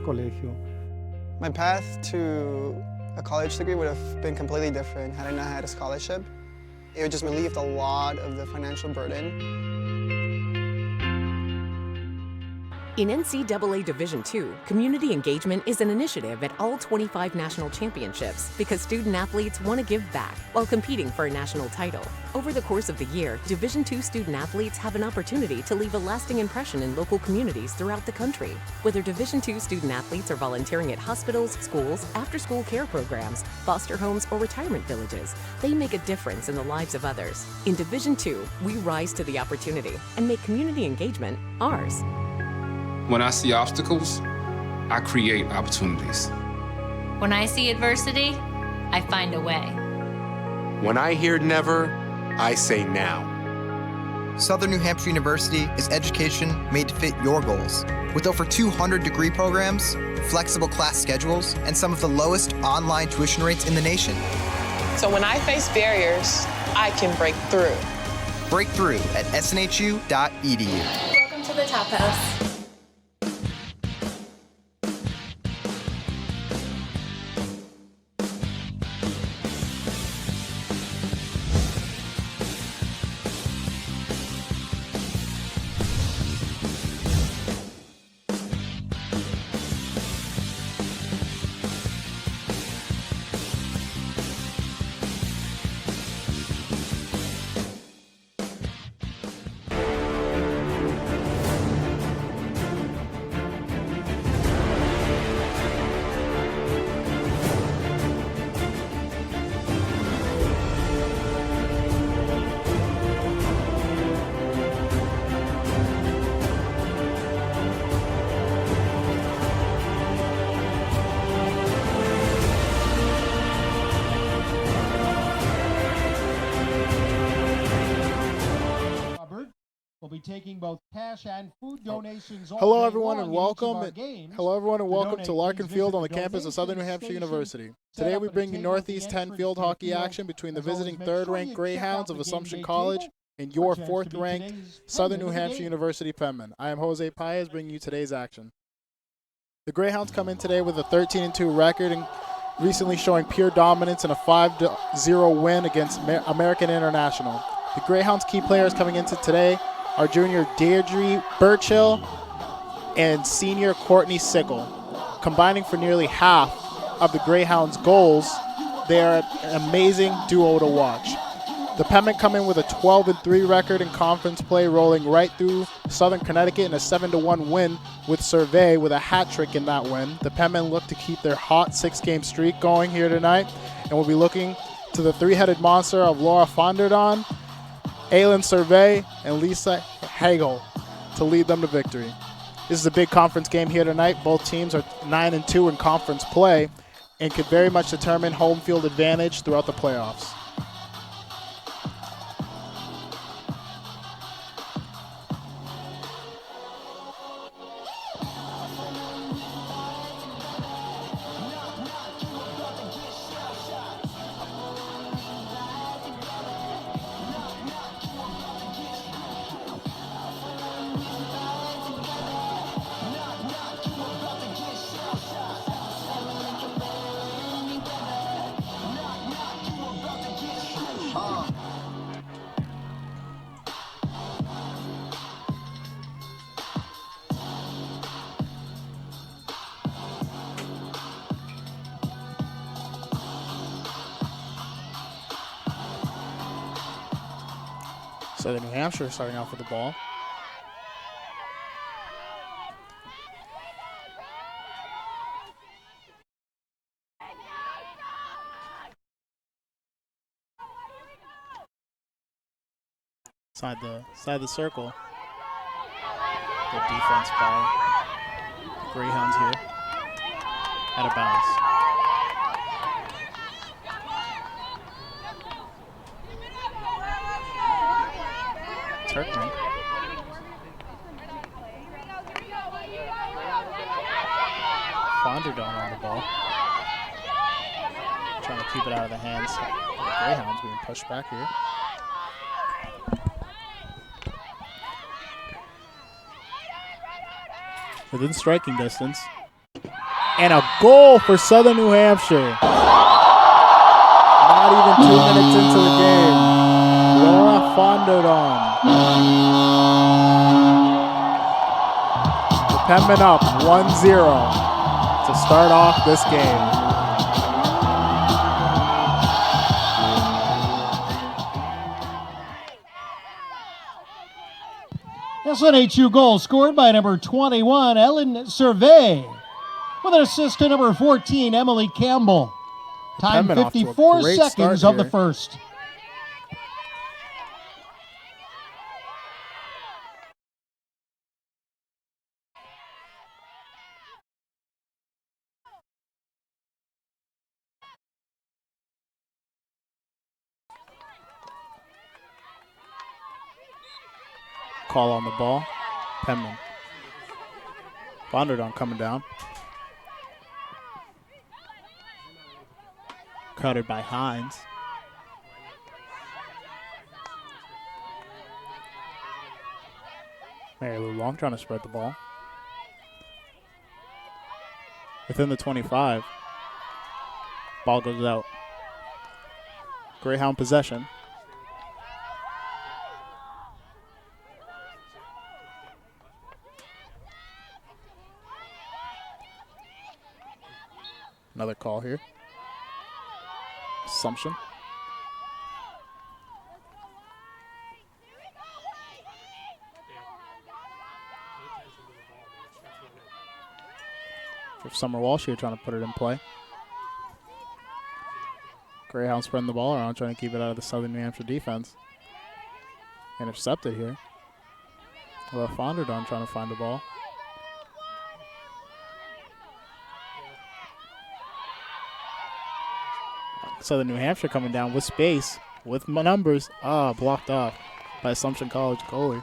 colegio. My path to a college degree would have been completely different had I not had a scholarship. It would just relieve a lot of the financial burden. In NCAA Division II, community engagement is an initiative at all 25 national championships because student athletes want to give back while competing for a national title. Over the course of the year, Division II student athletes have an opportunity to leave a lasting impression in local communities throughout the country. Whether Division II student athletes are volunteering at hospitals, schools, after-school care programs, foster homes, or retirement villages, they make a difference in the lives of others. In Division II, we rise to the opportunity and make community engagement ours. When I see obstacles, I create opportunities. When I see adversity, I find a way. When I hear never, I say now. Southern New Hampshire University is education made to fit your goals. With over 200 degree programs, flexible class schedules, and some of the lowest online tuition rates in the nation. So when I face barriers, I can break through. Break through at snhu.edu. Welcome to the Top House. We'll be taking both cash and food donations. Hello everyone and welcome to Larkin Field on the campus of Southern New Hampshire University. Today we bring you Northeast 10 field hockey action between the visiting third-ranked Greyhounds of Assumption College and your fourth-ranked Southern New Hampshire University Penmen. I am Jose Paez bringing you today's action. The Greyhounds come in today with a 13-2 record and recently showing pure dominance in a 5-0 win against American International. The Greyhounds' key players coming into today are junior Deirdre Burchill and senior Courtney Sickle. Combining for nearly half of the Greyhounds' goals, they are an amazing duo to watch. The Penmen come in with a 12-3 record in conference play, rolling right through Southern Connecticut in a 7-1 win with Survey with a hat trick in that win. The Penmen look to keep their hot 6-game streak going here tonight, and will be looking to the three-headed monster of Laura Fonderdon, Aylin Survey, and Lisa Hagel to lead them to victory. This is a big conference game here tonight. Both teams are 9-2 in conference play and could very much determine home field advantage throughout the playoffs. Southern New Hampshire starting off with the ball. Side the circle. Good defense by the Greyhounds here. Out of bounds. Turkman. Fonderdon on the ball. Trying to keep it out of the hands of the Greyhounds, being pushed back here. Within striking distance. And a goal for Southern New Hampshire. Not even 2 minutes into the game. Laura Fonderdon. The Penmen up 1-0 to start off this game. SNHU goal scored by number 21, Ellen Survey, with an assist to number 14, Emily Campbell. Time 54 seconds of the first. Call on the ball. Penmen. Fonderdon coming down. Crowded by Hines. Mary Lou Long trying to spread the ball. Within the 25. Ball goes out. Greyhound possession. Another call here. Assumption. For Summer Walsh here trying to put it in play. Greyhound spreading the ball around, trying to keep it out of the Southern New Hampshire defense. Intercepted here. Laura Fonderdon trying to find the ball. Southern New Hampshire coming down with space, with numbers. Blocked off by Assumption College goalie.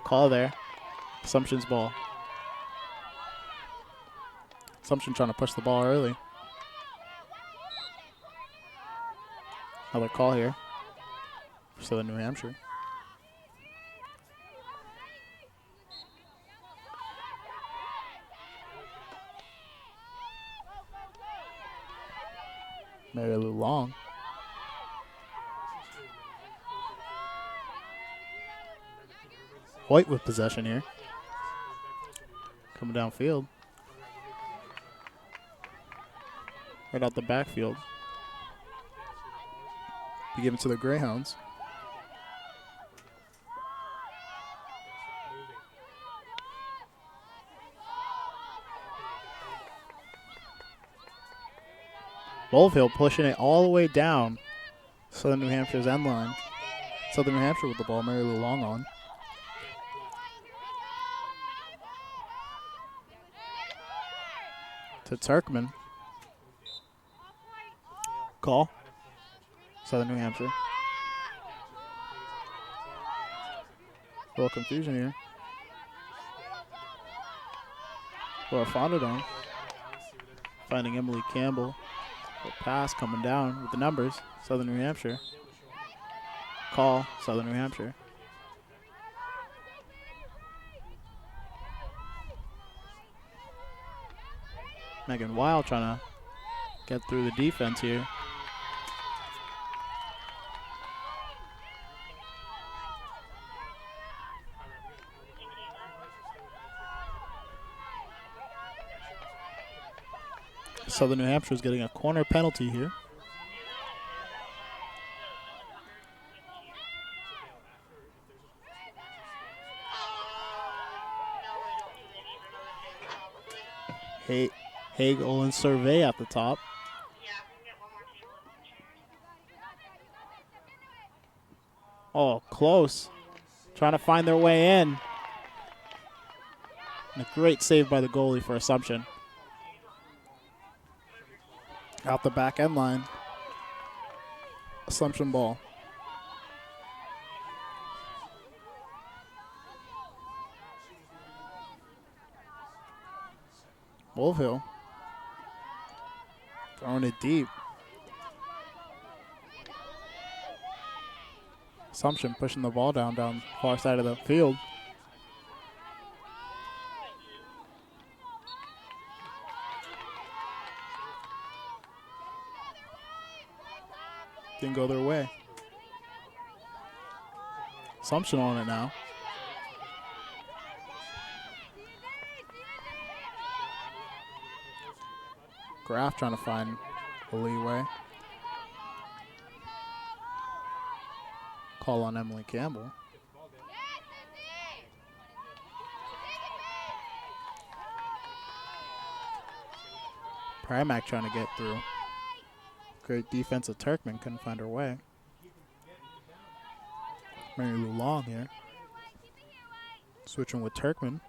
Call there. Assumption's ball. Assumption trying to push the ball early. Another call here for Southern New Hampshire. Mary Lou Long. White with possession here. Coming downfield. Right out the backfield. Be given to the Greyhounds. Bolville pushing it all the way down Southern New Hampshire's end line. Southern New Hampshire with the ball, Mary Lou Long on. To Turkman. Call. Southern New Hampshire. A little confusion here. Laura Fonderdon finding Emily Campbell. The pass coming down with the numbers. Southern New Hampshire. Call. Southern New Hampshire. Megan Weil trying to get through the defense here. Southern New Hampshire is getting a corner penalty here. Hagel and Survey at the top. Oh, close. Trying to find their way in. And a great save by the goalie for Assumption. Out the back end line. Assumption ball. Wolfhill throwing it deep. Assumption pushing the ball down far side of the field. Didn't go their way. Assumption on it now. Graff trying to find a leeway. Call on Emily Campbell. Primac trying to get through. Great defense of Turkmen, couldn't find her way. Mary Lou Long here. Switching with Turkmen.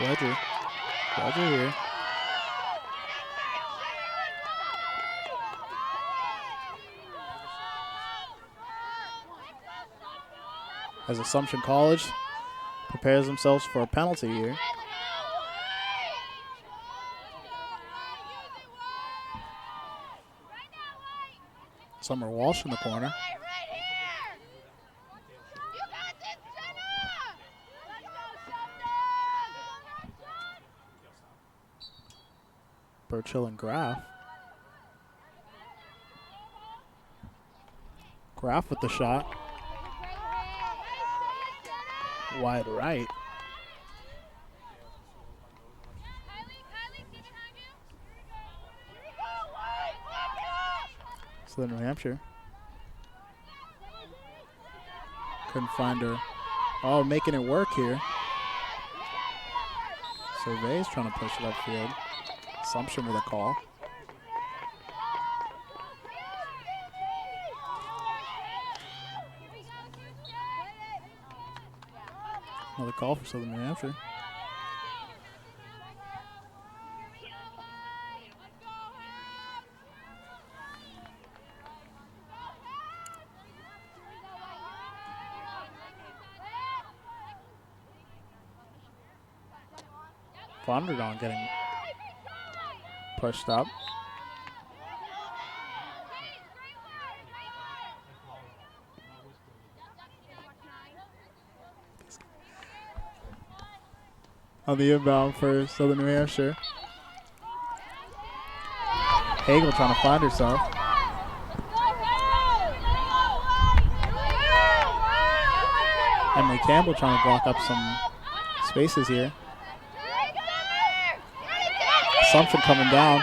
Ledger here. As Assumption College prepares themselves for a penalty here. Summer Walsh in the corner. Burchill and Graff. Graff with the shot. Wide right. Southern New Hampshire. Couldn't find her. Oh, making it work here. Survey's trying to push it upfield. Assumption with a call. Another call for Southern New Hampshire. Fonderdon getting pushed up. On the inbound for Southern New Hampshire. Hagel trying to find herself. Emily Campbell trying to block up some spaces here. Assumption coming down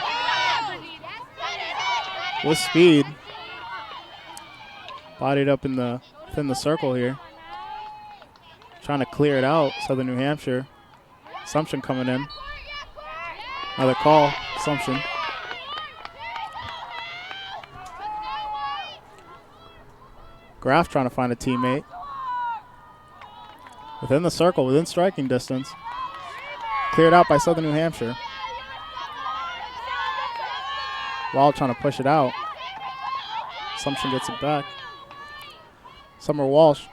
with speed. Bodied up within the circle here. Trying to clear it out, Southern New Hampshire. Assumption coming in. Another call, Assumption. Graff trying to find a teammate. Within the circle, within striking distance. Cleared out by Southern New Hampshire. Wild trying to push it out. Assumption gets it back. Summer Walsh.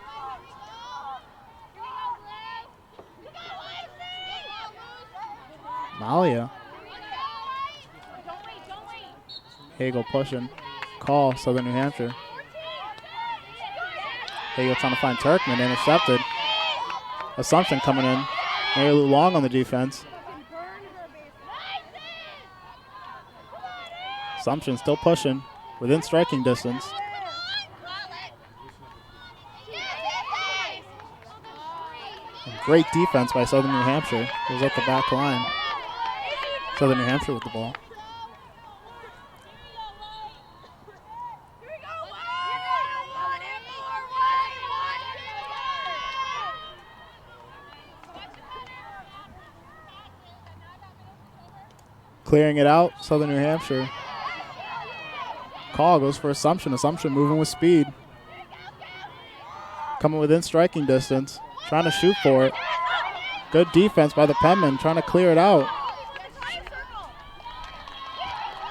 Malia. Hagel pushing. Call, Southern New Hampshire. Hagel trying to find Turkmen, intercepted. Assumption coming in. Mary Lou Long on the defense. Assumption still pushing within striking distance. And great defense by Southern New Hampshire. It was at the back line. Southern New Hampshire with the ball. Clearing it out, Southern New Hampshire. Call goes for Assumption. Assumption moving with speed. Coming within striking distance. Trying to shoot for it. Good defense by the Penmen, trying to clear it out.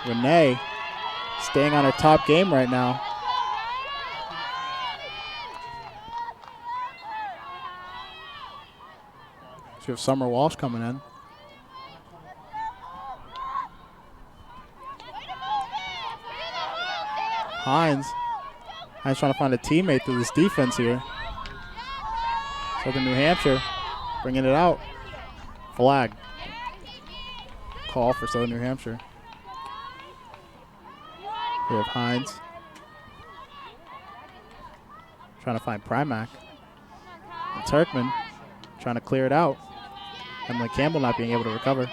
Renee staying on her top game right now. So you have Summer Walsh coming in. Hines trying to find a teammate through this defense here. Southern New Hampshire bringing it out. Flag. Call for Southern New Hampshire. We have Hines trying to find Primack. And Turkman trying to clear it out. Emily Campbell not being able to recover.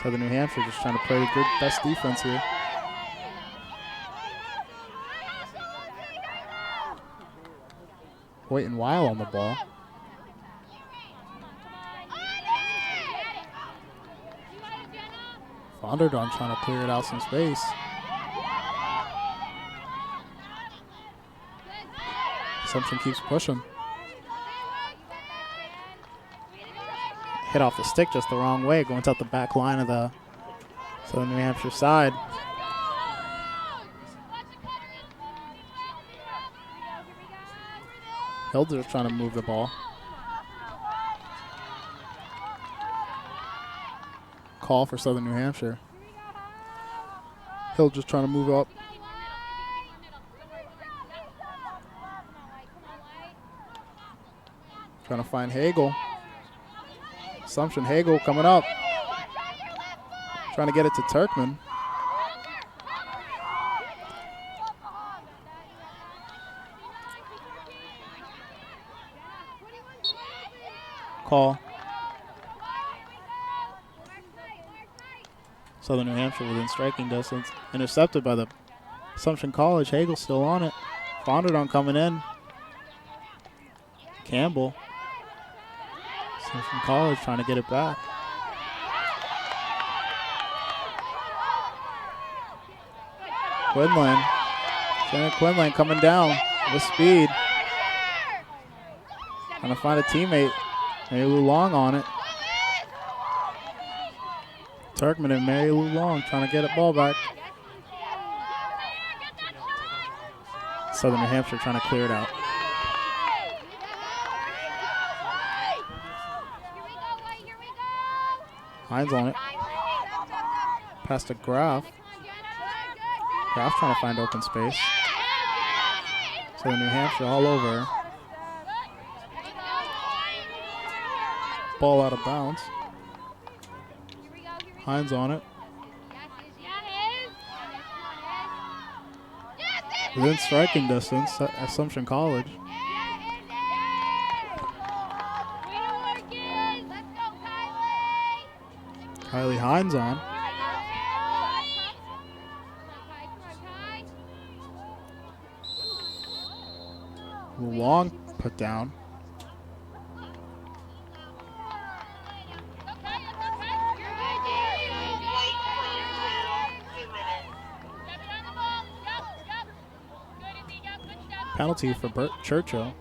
Southern New Hampshire just trying to play the good best defense here. Waiting Weil on the ball. Fonderdon trying to clear it out some space. Assumption keeps pushing. Hit off the stick just the wrong way, going out the back line of the Southern New Hampshire side. Hilder's trying to move the ball. Call for Southern New Hampshire. Hill just trying to move up. Trying to find Hagel. Assumption Hagel coming up. Trying to get it to Turkman. Call. Southern New Hampshire within striking distance. Intercepted by the Assumption College. Hagel still on it. Fonderdon coming in. Campbell. Assumption College trying to get it back. Quinlan. Shannon Quinlan coming down with speed. Trying to find a teammate. Mary Lou Long on it. Turkman and Mary Lou Long trying to get a ball back. Southern New Hampshire trying to clear it out. Hines on it. Pass to Graf. Graf trying to find open space. Southern New Hampshire all over. Ball out of bounds. Hines on it. Within striking distance, Assumption College. Kylie Hines on. Long put down. Penalty for Burchill.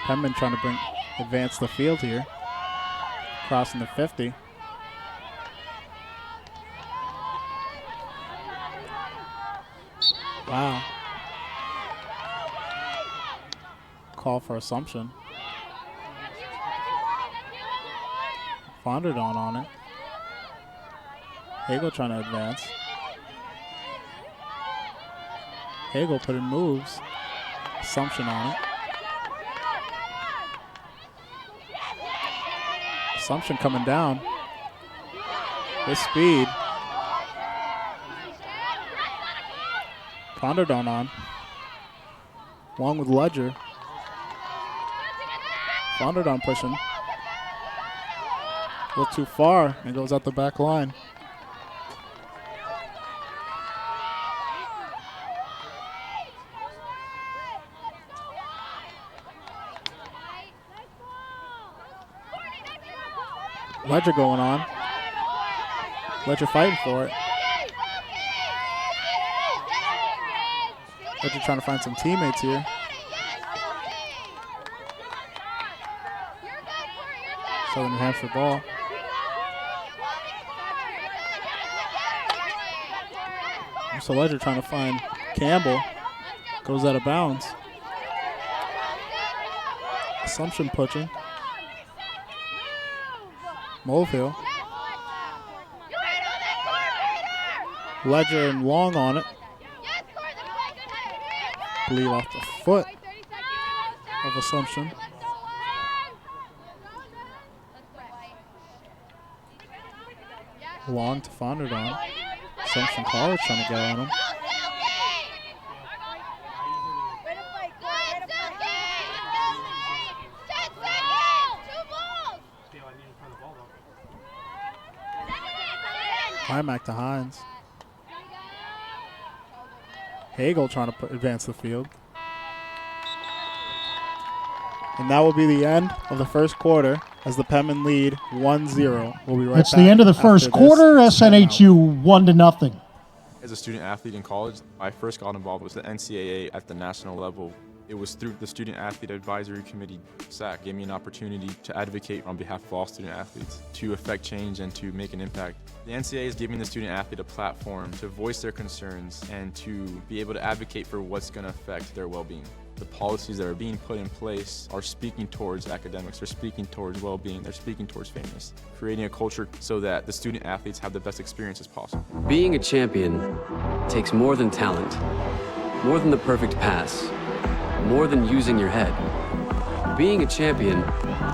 Penmen trying to advance the field here. Crossing the 50. Wow. Call for Assumption. Fonderdon on it. Hagel trying to advance. Hagel put in moves. Assumption on it. Assumption coming down. With speed. Fonderdon on. Long with Ledger. Fonderdon pushing. A little too far and goes out the back line. Ledger going on. Ledger fighting for it. Ledger trying to find some teammates here. Southern New Hampshire ball. So Ledger trying to find Campbell. Goes out of bounds. Assumption pushing. Mulvihill. Ledger and Long on it. I believe off the foot of Assumption. Long to Fonderdon. Assumption College trying to get on him. Primack to Hines. Hagel trying to advance the field. And that will be the end of the first quarter as the Penmen lead 1-0. We'll be right back. It's the end of the first quarter. SNHU 1-0. As a student athlete in college, I first got involved with the NCAA at the national level. It was through the Student Athlete Advisory Committee, SAC, gave me an opportunity to advocate on behalf of all student athletes, to affect change and to make an impact. The NCAA is giving the student athlete a platform to voice their concerns and to be able to advocate for what's going to affect their well-being. The policies that are being put in place are speaking towards academics, they're speaking towards well-being, they're speaking towards fairness, creating a culture so that the student athletes have the best experiences possible. Being a champion takes more than talent, more than the perfect pass, more than using your head. Being a champion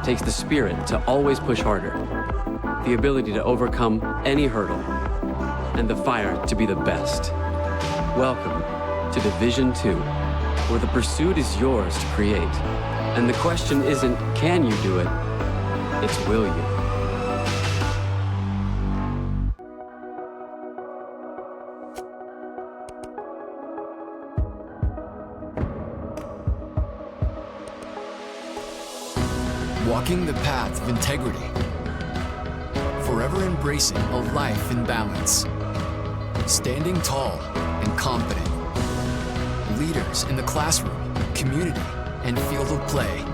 takes the spirit to always push harder, the ability to overcome any hurdle, and the fire to be the best. Welcome to Division II, where the pursuit is yours to create. And the question isn't, can you do it? It's, will you? Walking the path of integrity. Forever embracing a life in balance. Standing tall and confident. Leaders in the classroom, community, and field of play.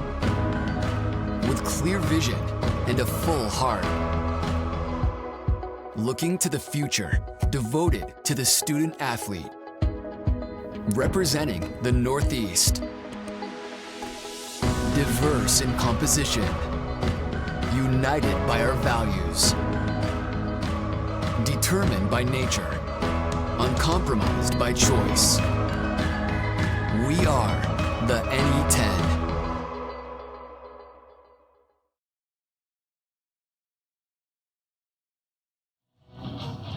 With clear vision and a full heart. Looking to the future, devoted to the student athlete. Representing the Northeast. Diverse in composition, united by our values, determined by nature, uncompromised by choice. We are the NE10.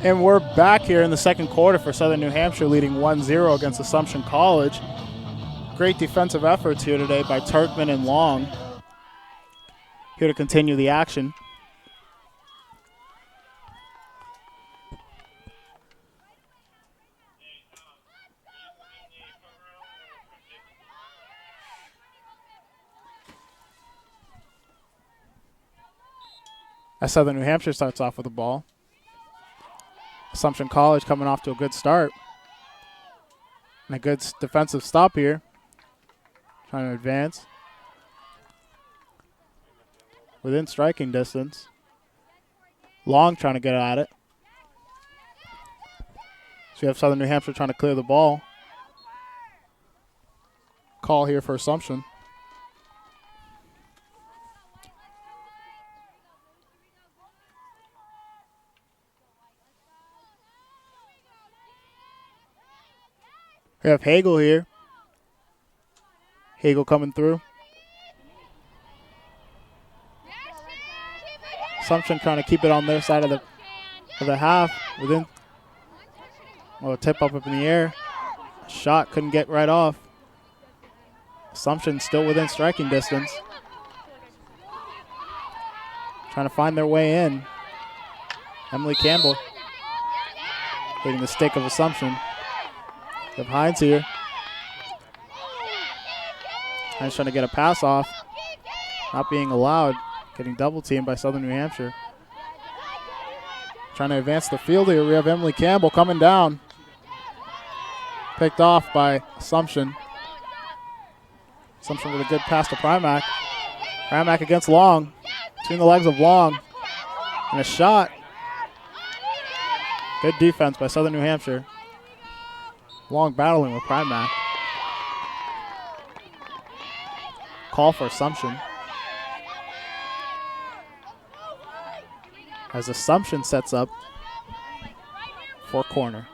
And we're back here in the second quarter for Southern New Hampshire, leading 1-0 against Assumption College. Great defensive efforts here today by Turkman and Long. Here to continue the action. As Southern New Hampshire starts off with the ball. Assumption College coming off to a good start. And a good defensive stop here. Trying to advance. Within striking distance. Long trying to get at it. So you have Southern New Hampshire trying to clear the ball. Call here for Assumption. We have Hagel here. Hagel coming through. Assumption trying to keep it on their side of the half. Within, tip up in the air. Shot couldn't get right off. Assumption still within striking distance. Trying to find their way in. Emily Campbell hitting the stick of Assumption. We have Hines here. Hines trying to get a pass off. Not being allowed. Getting double teamed by Southern New Hampshire. Trying to advance the field here. We have Emily Campbell coming down. Picked off by Assumption. Assumption with a good pass to Primack. Primack against Long. Between the legs of Long. And a shot. Good defense by Southern New Hampshire. Long battling with Primack. Call for Assumption. As Assumption sets up for corner.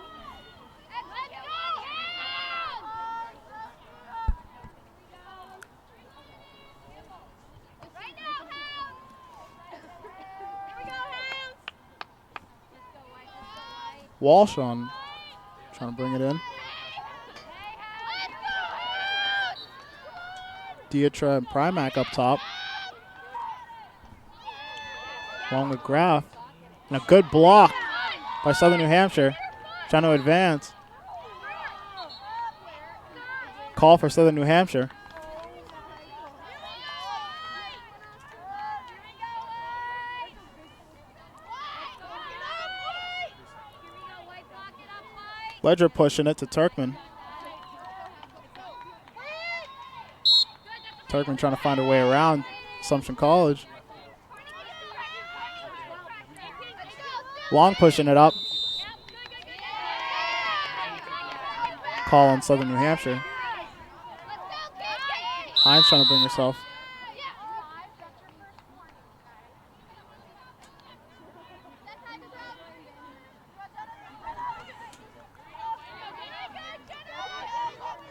Walsh on, trying to bring it in. Dietra and Primac up top. Along with Graf. And a good block by Southern New Hampshire. Trying to advance. Call for Southern New Hampshire. Ledger pushing it to Turkman. Turkman trying to find a way around Assumption College. Long pushing it up. Call on Southern New Hampshire. Hines trying to bring herself.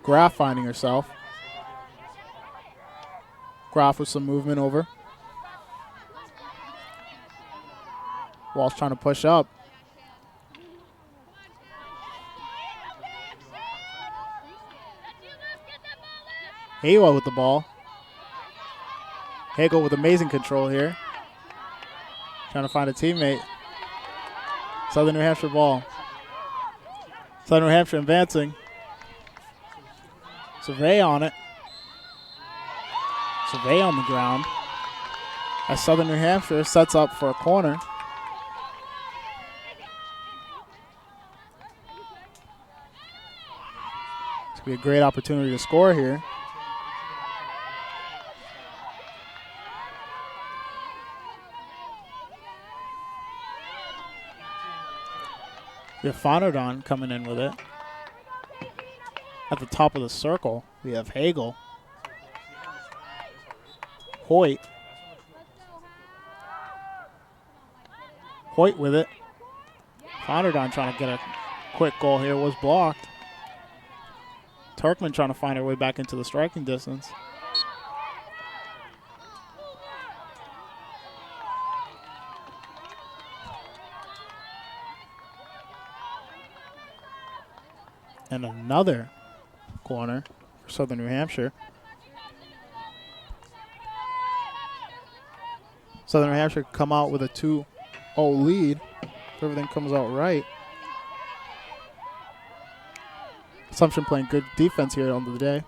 Graf finding herself. Graf with some movement over. Walsh trying to push up. Haywa with the ball. Hagel with amazing control here. Trying to find a teammate. Southern New Hampshire ball. Southern New Hampshire advancing. Survey on it. Survey on the ground. As Southern New Hampshire sets up for a corner. It's going to be a great opportunity to score here. We have Fonodon coming in with it. At the top of the circle, we have Hagel. Hoyt. Hoyt with it. Fonodon trying to get a quick goal here. Was blocked. Turkman trying to find her way back into the striking distance. And another corner for Southern New Hampshire. Southern New Hampshire come out with a 2-0 lead if everything comes out right. Assumption playing good defense here on the day.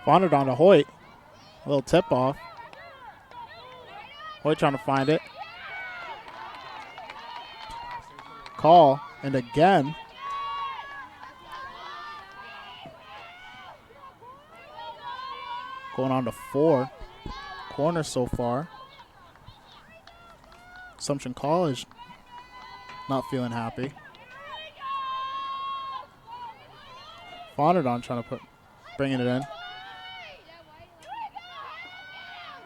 Wandered on to Hoyt. A little tip off. Hoyt trying to find it. Call, and again. Going on to 4 corners so far. Assumption College not feeling happy. Fonodon trying to bringing it in.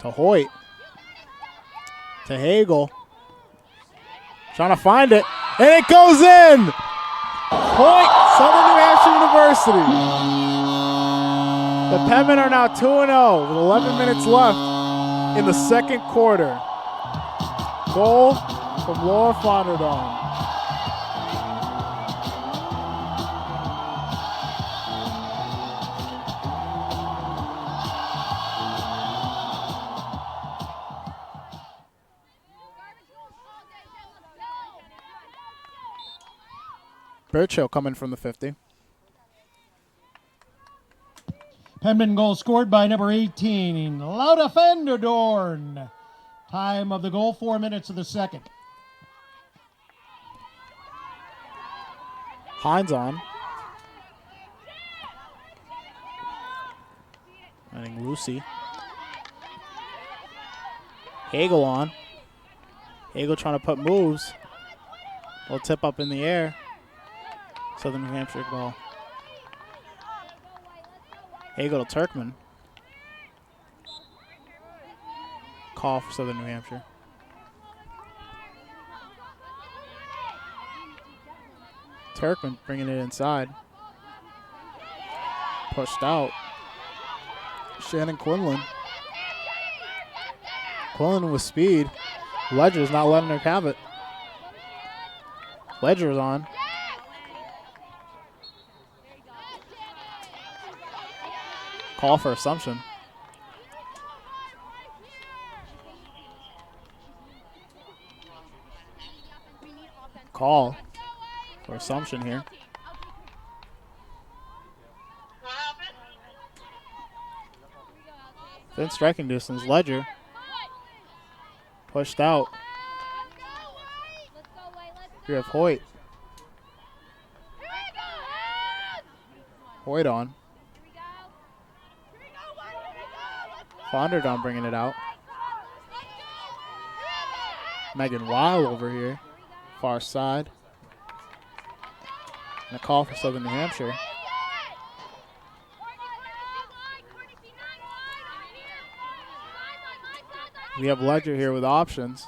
To Hoyt. To Hagel. Trying to find it. And it goes in! Point, Southern New Hampshire University. The Penmen are now 2-0 with 11 minutes left in the second quarter. Goal from Laura Fonodon. Birchill coming from the 50. Penmen goal scored by number 18, Lauda Fenderdorn. Time of the goal, 4 minutes of the second. Hines on. Running Lucy. Hagel on. Hagel trying to put moves. Little tip up in the air. Southern New Hampshire ball. Hagel to Turkman. Call for Southern New Hampshire. Turkman bringing it inside. Pushed out. Shannon Quinlan. Pulling with speed. Ledger's not letting her have it. Ledger's on. Call for Assumption. Call for Assumption here. Within striking distance, Ledger pushed out. We have Hoyt. Hoyt on. Fonderdon bringing it out. Megan Weil over here, far side. And a call for Southern New Hampshire. We have Ledger here with options.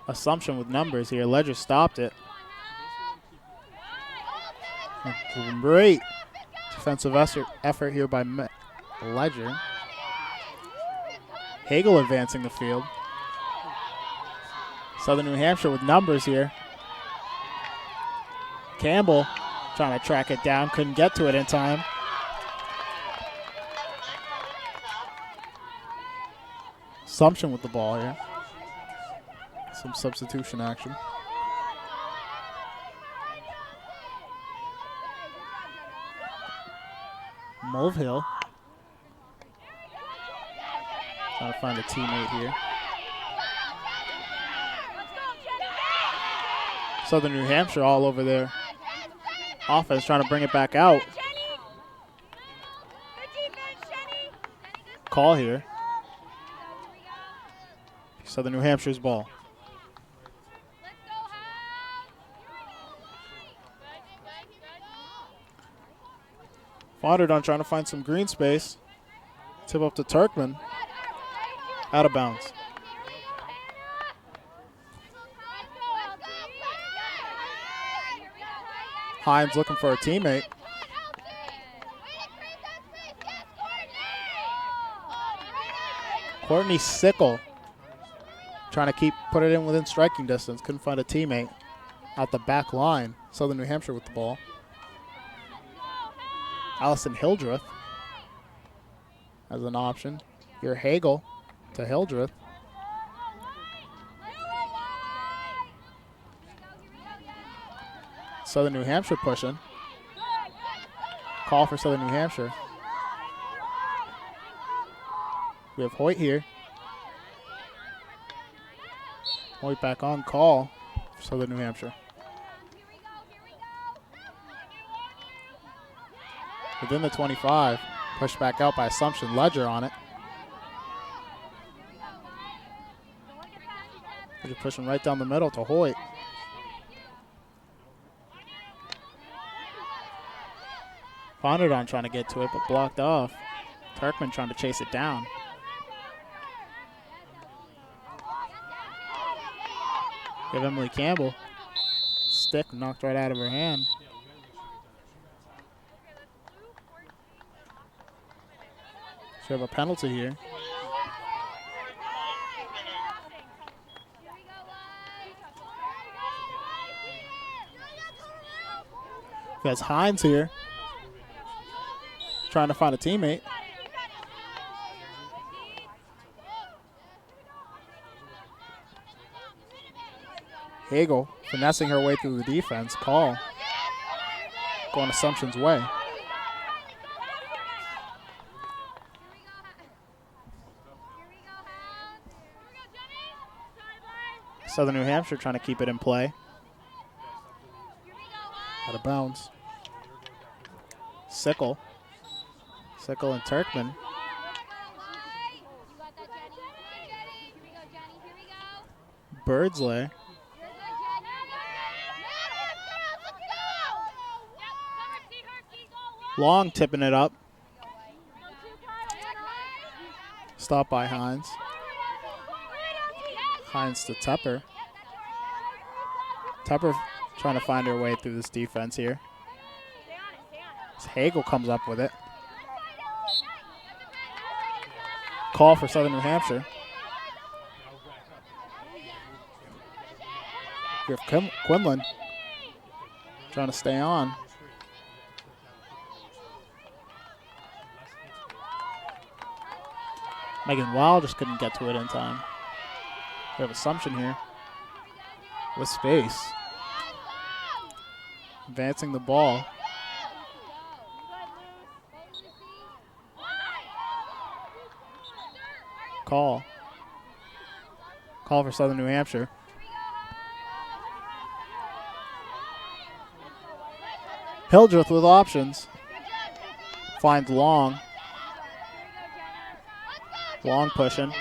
Assumption with numbers here. Ledger stopped it. Great defensive effort here by Ledger. Hagel advancing the field. Southern New Hampshire with numbers here. Campbell trying to track it down. Couldn't get to it in time. Assumption with the ball here. Some substitution action. Mulvihill trying to find a teammate here. Southern New Hampshire all over their offense, trying to bring it back out. Call here. Southern New Hampshire's ball. Fonderdon trying to find some green space. Tip up to Turkman. Out of bounds. Hines looking for a teammate. Courtney Sickle trying to put it in within striking distance. Couldn't find a teammate at the back line. Southern New Hampshire with the ball. Allison Hildreth as an option. Here Hagel to Hildreth. Southern New Hampshire pushing. Call for Southern New Hampshire. We have Hoyt here. Hoyt back on, call for Southern New Hampshire. Within the 25, pushed back out by Assumption. Ledger on it. Ledger pushing right down the middle to Hoyt. Fonderdon trying to get to it, but blocked off. Turkman trying to chase it down. Give Emily Campbell. Stick knocked right out of her hand. Should have a penalty here. That's Hines here. Trying to find a teammate. Hagel finessing her way through the defense. Call. Going Assumption's way. Southern New Hampshire trying to keep it in play. Out of bounds. Sickle. Sickle and Turkman. Birdsley. Long tipping it up. Stop by Hines. Hines to Tepper. Tepper trying to find her way through this defense here. As Hagel comes up with it. Call for Southern New Hampshire. We have Quinlan trying to stay on. Megan Weil just couldn't get to it in time. We have Assumption here with space. Advancing the ball. Call for Southern New Hampshire. Hildreth with options. Finds Long. Long pushing.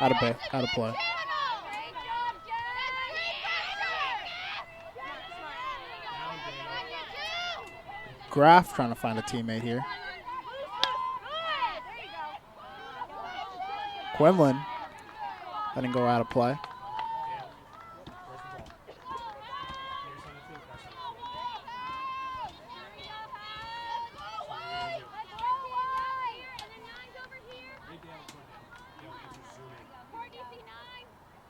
Out of play. Graff trying to find a teammate here. Quinlan letting go out of play.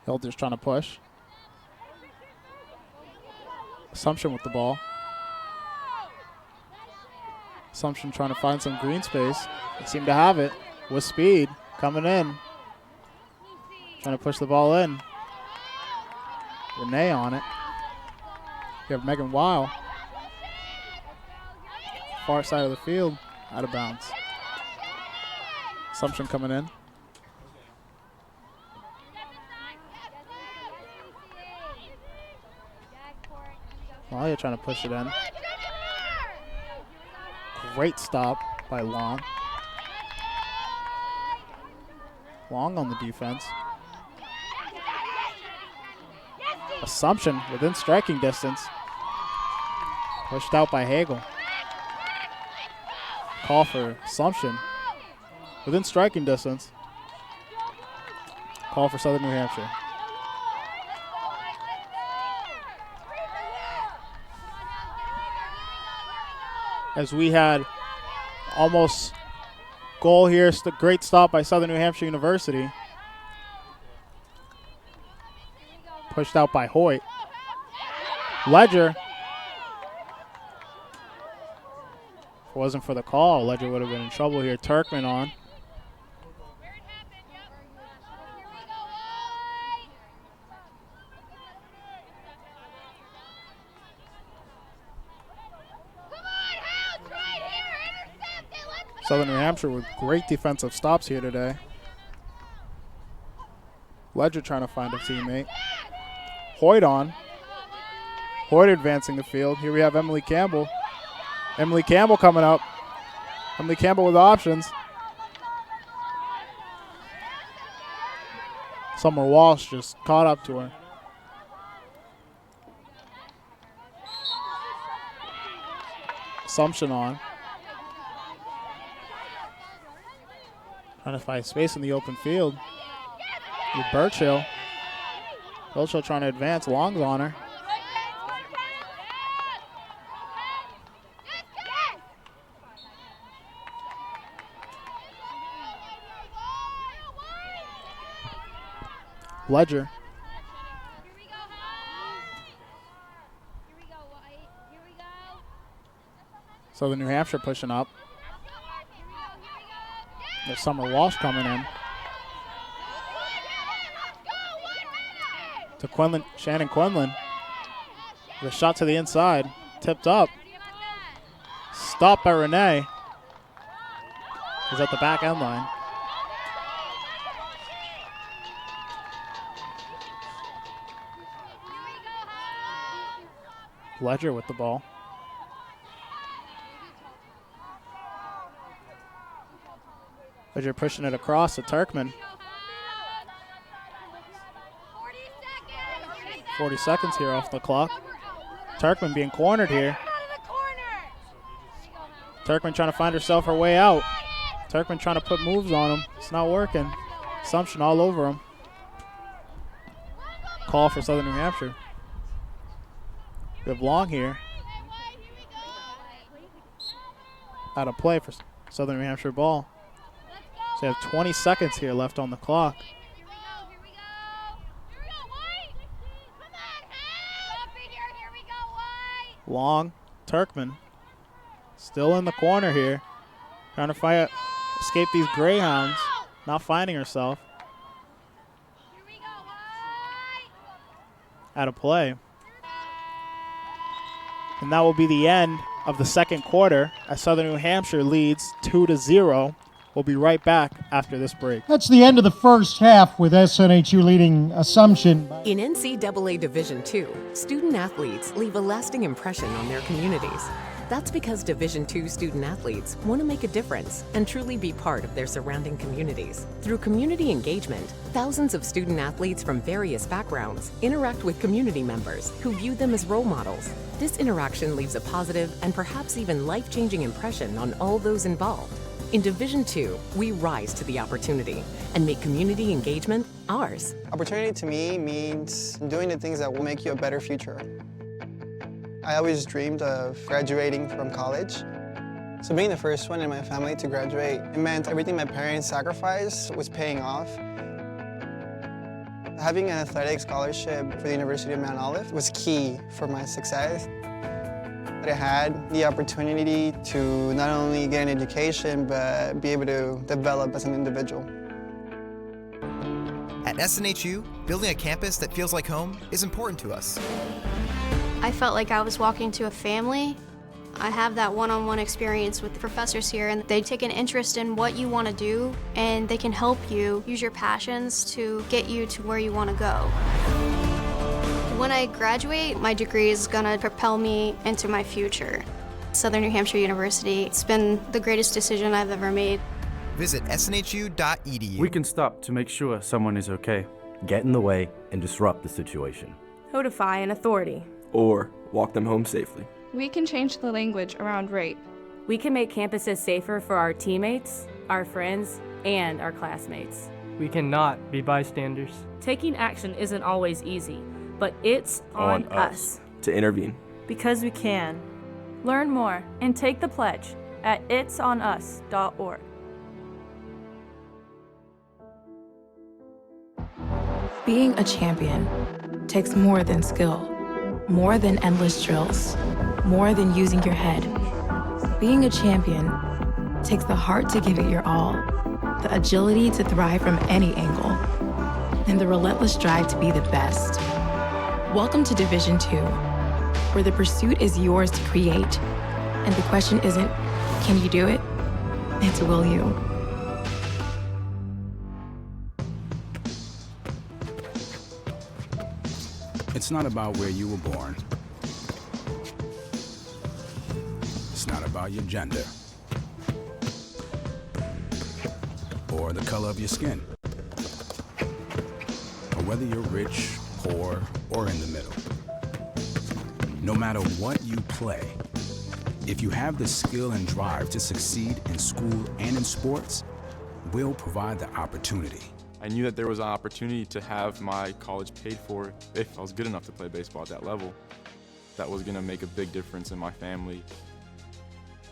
Hilder's trying to push. Assumption with the ball. Assumption trying to find some green space. They seem to have it with speed coming in. Trying to push the ball in. Renee on it. You have Megan Weil. Far side of the field, out of bounds. Assumption coming in. Malia trying to push it in. Great stop by Long. Long on the defense. Assumption within striking distance. Pushed out by Hagel. Call for Assumption. Within striking distance. Call for Southern New Hampshire. As we had almost goal here, great stop by Southern New Hampshire University. Pushed out by Hoyt. Ledger. If it wasn't for the call, Ledger would have been in trouble here. Turkman on. Southern New Hampshire with great defensive stops here today. Ledger trying to find a teammate. Hoyt on. Hoyt advancing the field. Here we have Emily Campbell. Emily Campbell coming up. Emily Campbell with options. Summer Walsh just caught up to her. Assumption on. Trying to find space in the open field with Birchill. Birchill trying to advance. Long's on her. Ledger. Southern New Hampshire pushing up. There's Summer Walsh coming in. To Quinlan, Shannon Quinlan. The shot to the inside. Tipped up. Stopped by Renee. He's at the back end line. Ledger with the ball. Ledger pushing it across to Turkman. 40 seconds here off the clock. Turkman being cornered here. Turkman trying to find herself her way out. Turkman trying to put moves on him. It's not working. Assumption all over him. Call for Southern New Hampshire. We have Long here. Out of play for Southern New Hampshire ball. So you have 20 seconds here left on the clock. Long, Turkmen, still in the corner here, trying to escape these Greyhounds, not finding herself. Out of play. And that will be the end of the second quarter as Southern New Hampshire leads 2-0. We'll be right back after this break. That's the end of the first half with SNHU leading Assumption. In NCAA Division II, student athletes leave a lasting impression on their communities. That's because Division II student athletes want to make a difference and truly be part of their surrounding communities. Through community engagement, thousands of student athletes from various backgrounds interact with community members who view them as role models. This interaction leaves a positive and perhaps even life-changing impression on all those involved. In Division II, we rise to the opportunity and make community engagement ours. Opportunity to me means doing the things that will make you a better future. I always dreamed of graduating from college. So being the first one in my family to graduate, it meant everything my parents sacrificed was paying off. Having an athletic scholarship for the University of Mount Olive was key for my success. I had the opportunity to not only get an education, but be able to develop as an individual. At SNHU, building a campus that feels like home is important to us. I felt like I was walking to a family. I have that one-on-one experience with the professors here, and they take an interest in what you want to do, and they can help you use your passions to get you to where you want to go. When I graduate, my degree is going to propel me into my future. Southern New Hampshire University, it's been the greatest decision I've ever made. Visit snhu.edu. We can stop to make sure someone is okay. Get in the way and disrupt the situation. Codify an authority. Or walk them home safely. We can change the language around rape. We can make campuses safer for our teammates, our friends, and our classmates. We cannot be bystanders. Taking action isn't always easy, but it's on us to intervene. Because we can. Learn more and take the pledge at itsonus.org. Being a champion takes more than skill, more than endless drills, more than using your head. Being a champion takes the heart to give it your all, the agility to thrive from any angle, and the relentless drive to be the best. Welcome to Division II, where the pursuit is yours to create, and the question isn't, can you do it? It's, will you? It's not about where you were born. It's not about your gender or the color of your skin, or whether you're rich, poor, or in the middle. No matter what you play, if you have the skill and drive to succeed in school and in sports, we'll provide the opportunity. I knew that there was an opportunity to have my college paid for if I was good enough to play baseball at that level. That was going to make a big difference in my family.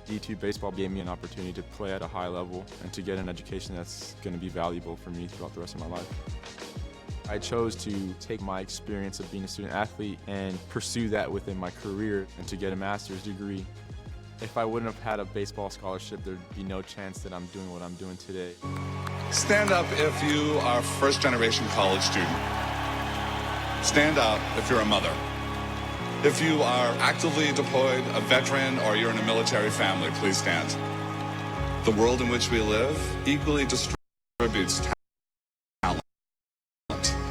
D2 baseball gave me an opportunity to play at a high level and to get an education that's going to be valuable for me throughout the rest of my life. I chose to take my experience of being a student athlete and pursue that within my career and to get a master's degree. If I wouldn't have had a baseball scholarship, there'd be no chance that I'm doing what I'm doing today. Stand up if you are a first-generation college student. Stand up if you're a mother. If you are actively deployed, a veteran, or you're in a military family, please stand. The world in which we live equally distributes talent,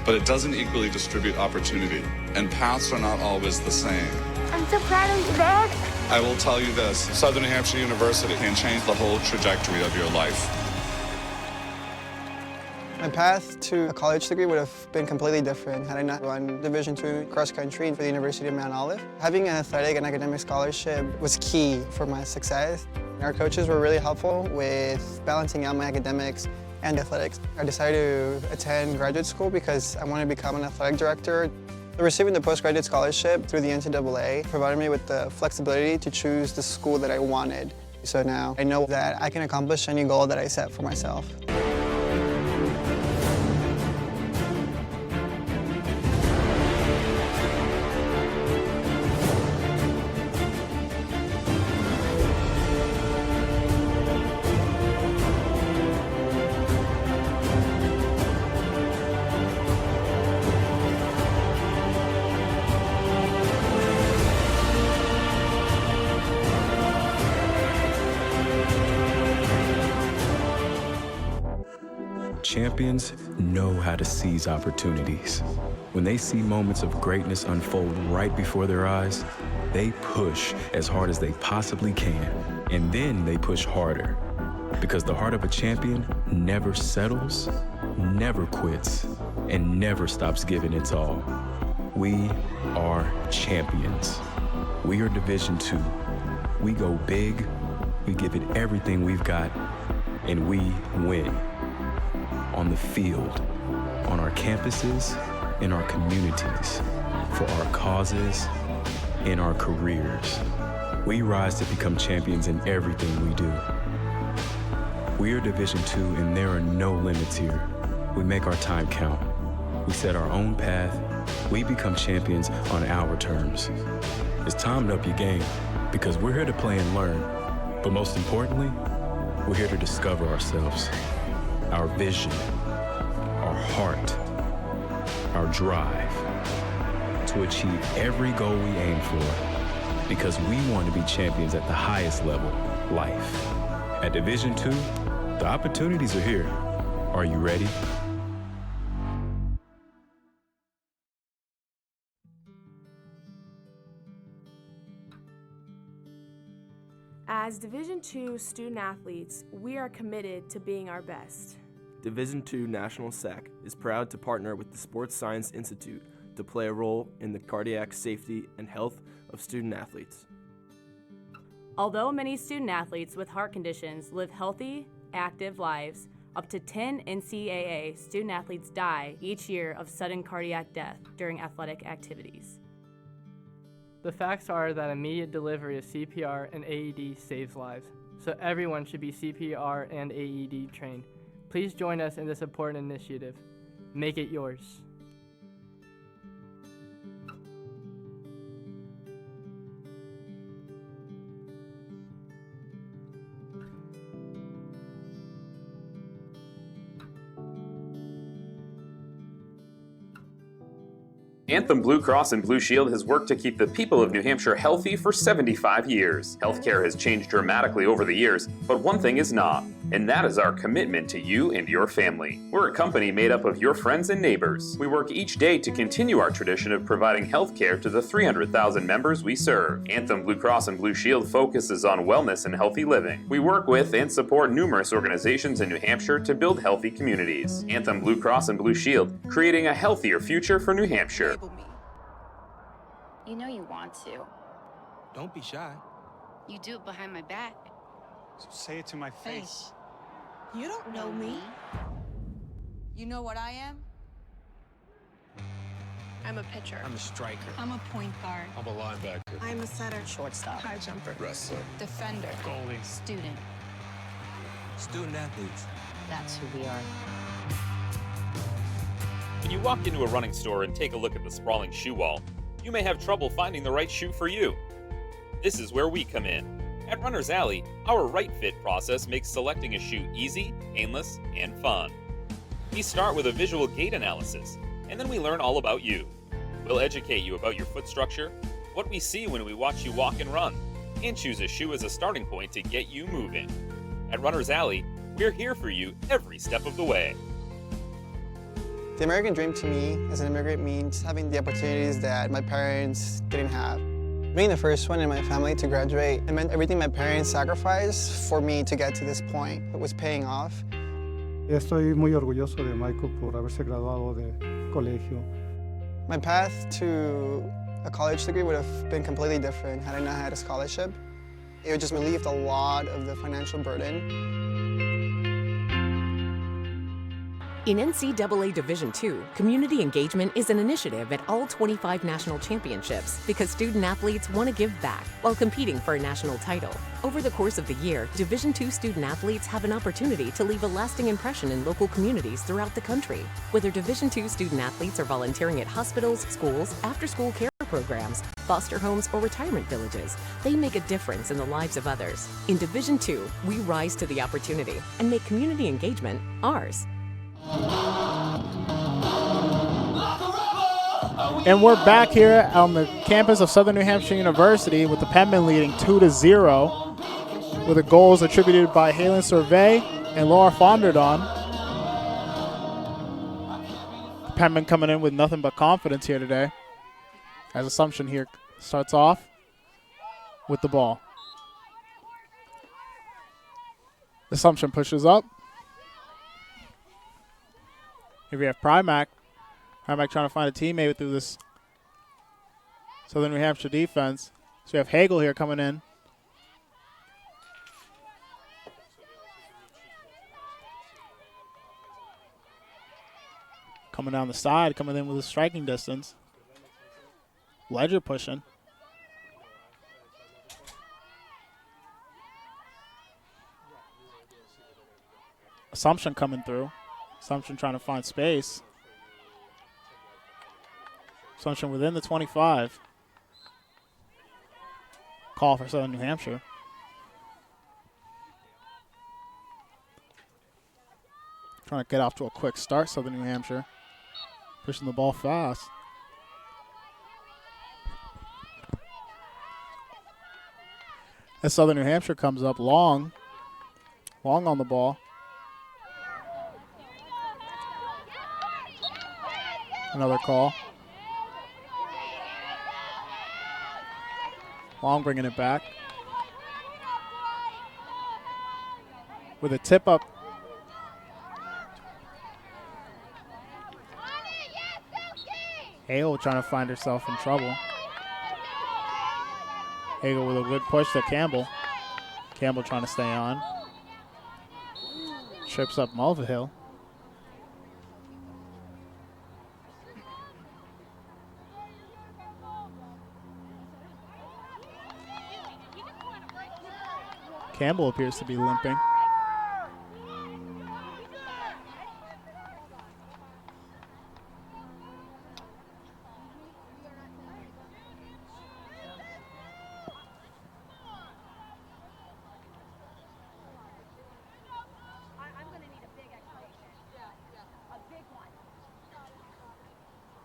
but it doesn't equally distribute opportunity, and paths are not always the same. I'm so proud of you, Dad. I will tell you this, Southern New Hampshire University can change the whole trajectory of your life. My path to a college degree would have been completely different had I not run Division II cross country for the University of Mount Olive. Having an athletic and academic scholarship was key for my success. Our coaches were really helpful with balancing out my academics and athletics. I decided to attend graduate school because I wanted to become an athletic director. Receiving the postgraduate scholarship through the NCAA provided me with the flexibility to choose the school that I wanted. So now I know that I can accomplish any goal that I set for myself. Champions know how to seize opportunities. When they see moments of greatness unfold right before their eyes, they push as hard as they possibly can, and then they push harder. Because the heart of a champion never settles, never quits, and never stops giving its all. We are champions. We are Division II. We go big, we give it everything we've got, and we win. On the field, on our campuses, in our communities, for our causes, in our careers. We rise to become champions in everything we do. We are Division II, and there are no limits here. We make our time count. We set our own path. We become champions on our terms. It's time to up your game, because we're here to play and learn. But most importantly, we're here to discover ourselves. Our vision, our heart, our drive to achieve every goal we aim for, because we want to be champions at the highest level, life. At Division II, the opportunities are here. Are you ready? As Division II student athletes, we are committed to being our best. Division II National SAC is proud to partner with the Sports Science Institute to play a role in the cardiac safety and health of student athletes. Although many student athletes with heart conditions live healthy, active lives, up to 10 NCAA student athletes die each year of sudden cardiac death during athletic activities. The facts are that immediate delivery of CPR and AED saves lives, so everyone should be CPR and AED trained. Please join us in this important initiative. Make it yours. Anthem Blue Cross and Blue Shield has worked to keep the people of New Hampshire healthy for 75 years. Healthcare has changed dramatically over the years, but one thing is not, and that is our commitment to you and your family. We're a company made up of your friends and neighbors. We work each day to continue our tradition of providing healthcare to the 300,000 members we serve. Anthem Blue Cross and Blue Shield focuses on wellness and healthy living. We work with and support numerous organizations in New Hampshire to build healthy communities. Anthem Blue Cross and Blue Shield, creating a healthier future for New Hampshire. You know you want to. Don't be shy. You do it behind my back. So say it to my face. You don't know me. You know what I am? I'm a pitcher. I'm a striker. I'm a point guard. I'm a linebacker. I'm a setter. Shortstop. High jumper. Wrestler. Defender. Goalie. Student. Student athletes. That's who we are. When you walk into a running store and take a look at the sprawling shoe wall, you may have trouble finding the right shoe for you. This is where we come in. At Runner's Alley, our right fit process makes selecting a shoe easy, painless, and fun. We start with a visual gait analysis, and then we learn all about you. We'll educate you about your foot structure, what we see when we watch you walk and run, and choose a shoe as a starting point to get you moving. At Runner's Alley, we're here for you every step of the way. The American dream to me as an immigrant means having the opportunities that my parents didn't have. Being the first one in my family to graduate, it meant everything my parents sacrificed for me to get to this point. It was paying off. Estoy muy orgulloso de Michael por haberse graduado de colegio. My path to a college degree would have been completely different had I not had a scholarship. It would just relieved a lot of the financial burden. In NCAA Division II, community engagement is an initiative at all 25 national championships because student athletes want to give back while competing for a national title. Over the course of the year, Division II student athletes have an opportunity to leave a lasting impression in local communities throughout the country. Whether Division II student athletes are volunteering at hospitals, schools, after-school care programs, foster homes, or retirement villages, they make a difference in the lives of others. In Division II, we rise to the opportunity and make community engagement ours. And we're back here on the campus of Southern New Hampshire University with the Penmen leading 2-0 with the goals attributed by Halen Survey and Laura Fonderdon. Penmen coming in with nothing but confidence here today, as Assumption here starts off with the ball. Assumption pushes up. Here we have Primack. Primack trying to find a teammate through this Southern New Hampshire defense. So we have Hagel here coming in. Coming down the side, coming in with a striking distance. Ledger pushing. Assumption coming through. Assumption trying to find space. Assumption within the 25. Call for Southern New Hampshire. Trying to get off to a quick start, Southern New Hampshire. Pushing the ball fast. As Southern New Hampshire comes up long on the ball. Another call. Long bringing it back. With a tip up. Hale trying to find herself in trouble. Hagel with a good push to Campbell. Campbell trying to stay on. Trips up Mulvihill. Campbell appears to be limping.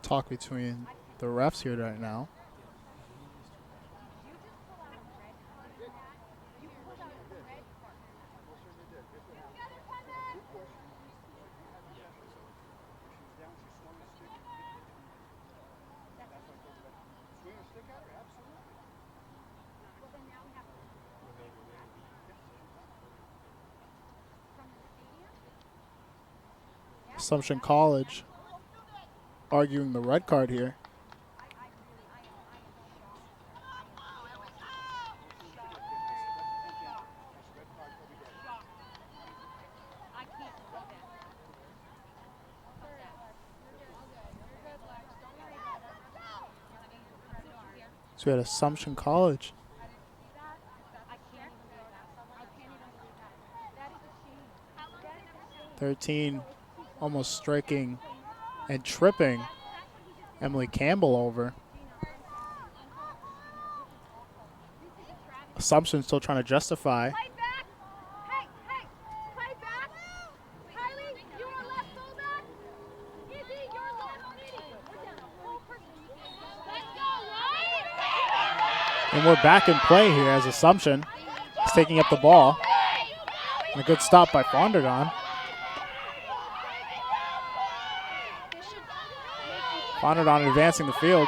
Talk between the refs here right now. Assumption College arguing the red card here. So we had Assumption College. (13) almost striking and tripping Emily Campbell over. Assumption still trying to justify. And we're back in play here as Assumption is taking up the ball. And a good stop by Fonderdon. Fonderdon advancing the field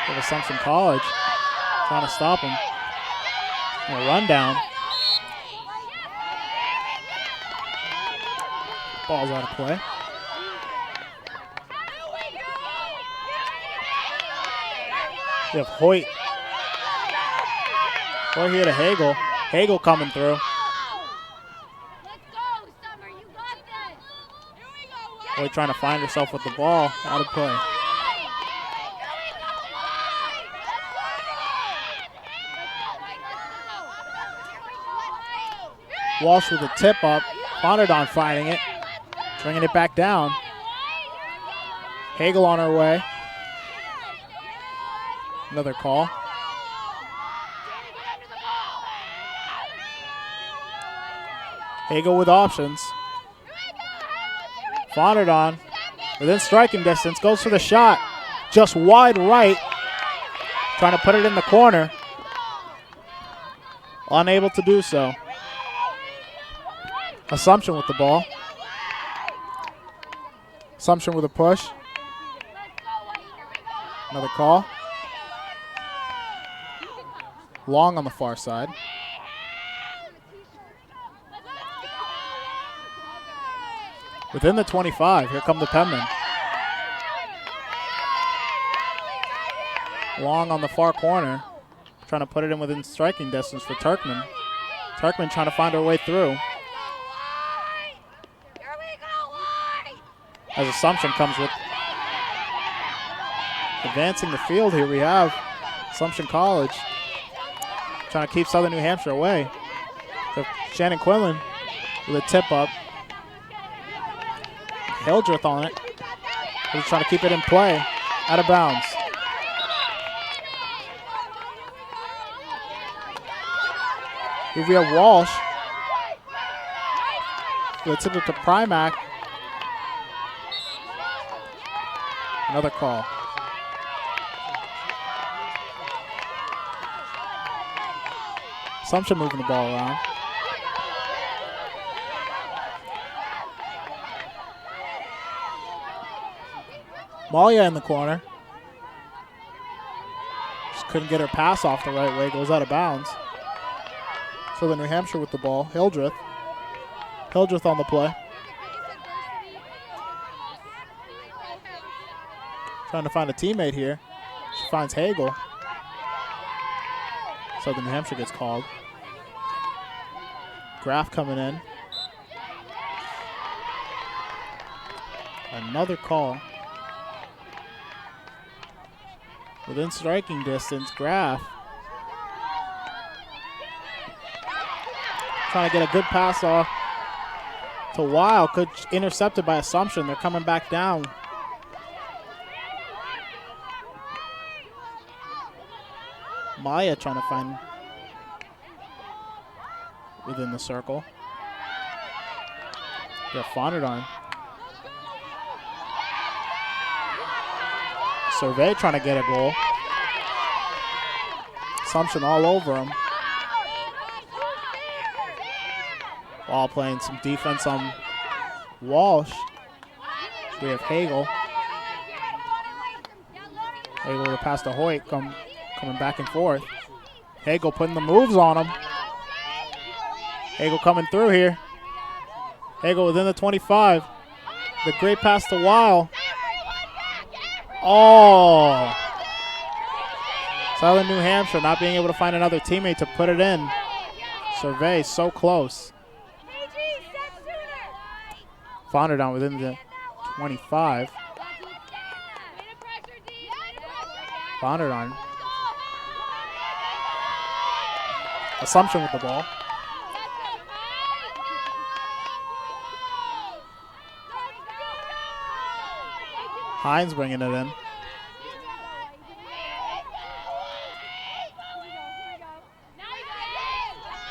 with Assumption College. Trying to stop him. And a rundown. Ball's out of play. We have Hoyt. Hoyt here to Hagel. Hagel coming through. Boy trying to find herself with the ball. Out of play. Walsh with a tip up. Fonerdon finding it. Bringing it back down. Hagel on her way. Another call. Hagel with options. Fonerdon within striking distance. Goes for the shot. Just wide right. Trying to put it in the corner. Unable to do so. Assumption with the ball. Assumption with a push. Another call. Long on the far side. Within the 25, here come the Penmen. Long on the far corner. Trying to put it in within striking distance for Turkmen. Turkmen trying to find her way through. As Assumption comes with advancing the field here, we have Assumption College trying to keep Southern New Hampshire away. So Shannon Quinlan with a tip up. Hildreth on it. He's trying to keep it in play. Out of bounds. Here we have Walsh. With a tip up to Primack. Another call. Assumption moving the ball around. Malia in the corner. Just couldn't get her pass off the right way. Goes out of bounds. So the New Hampshire with the ball. Hildreth. Hildreth on the play. Trying to find a teammate here. She finds Hagel. Southern New Hampshire gets called. Graf coming in. Another call. Within striking distance, Graf trying to get a good pass off to Weil. Could intercepted by Assumption. They're coming back down. Maya trying to find within the circle. Got Fonerdon. Survey trying to get a goal. Assumption all over him. While playing some defense on Walsh. We have Hagel. Hagel to pass to Hoyt. Coming back and forth. Hagel putting the moves on him. Hagel coming through here. Hagel within the 25. The great pass to Weil. Oh. Southern New Hampshire not being able to find another teammate to put it in. Survey so close. Fonerdon within the 25. Fonerdon. Assumption with the ball. Hines bringing it in.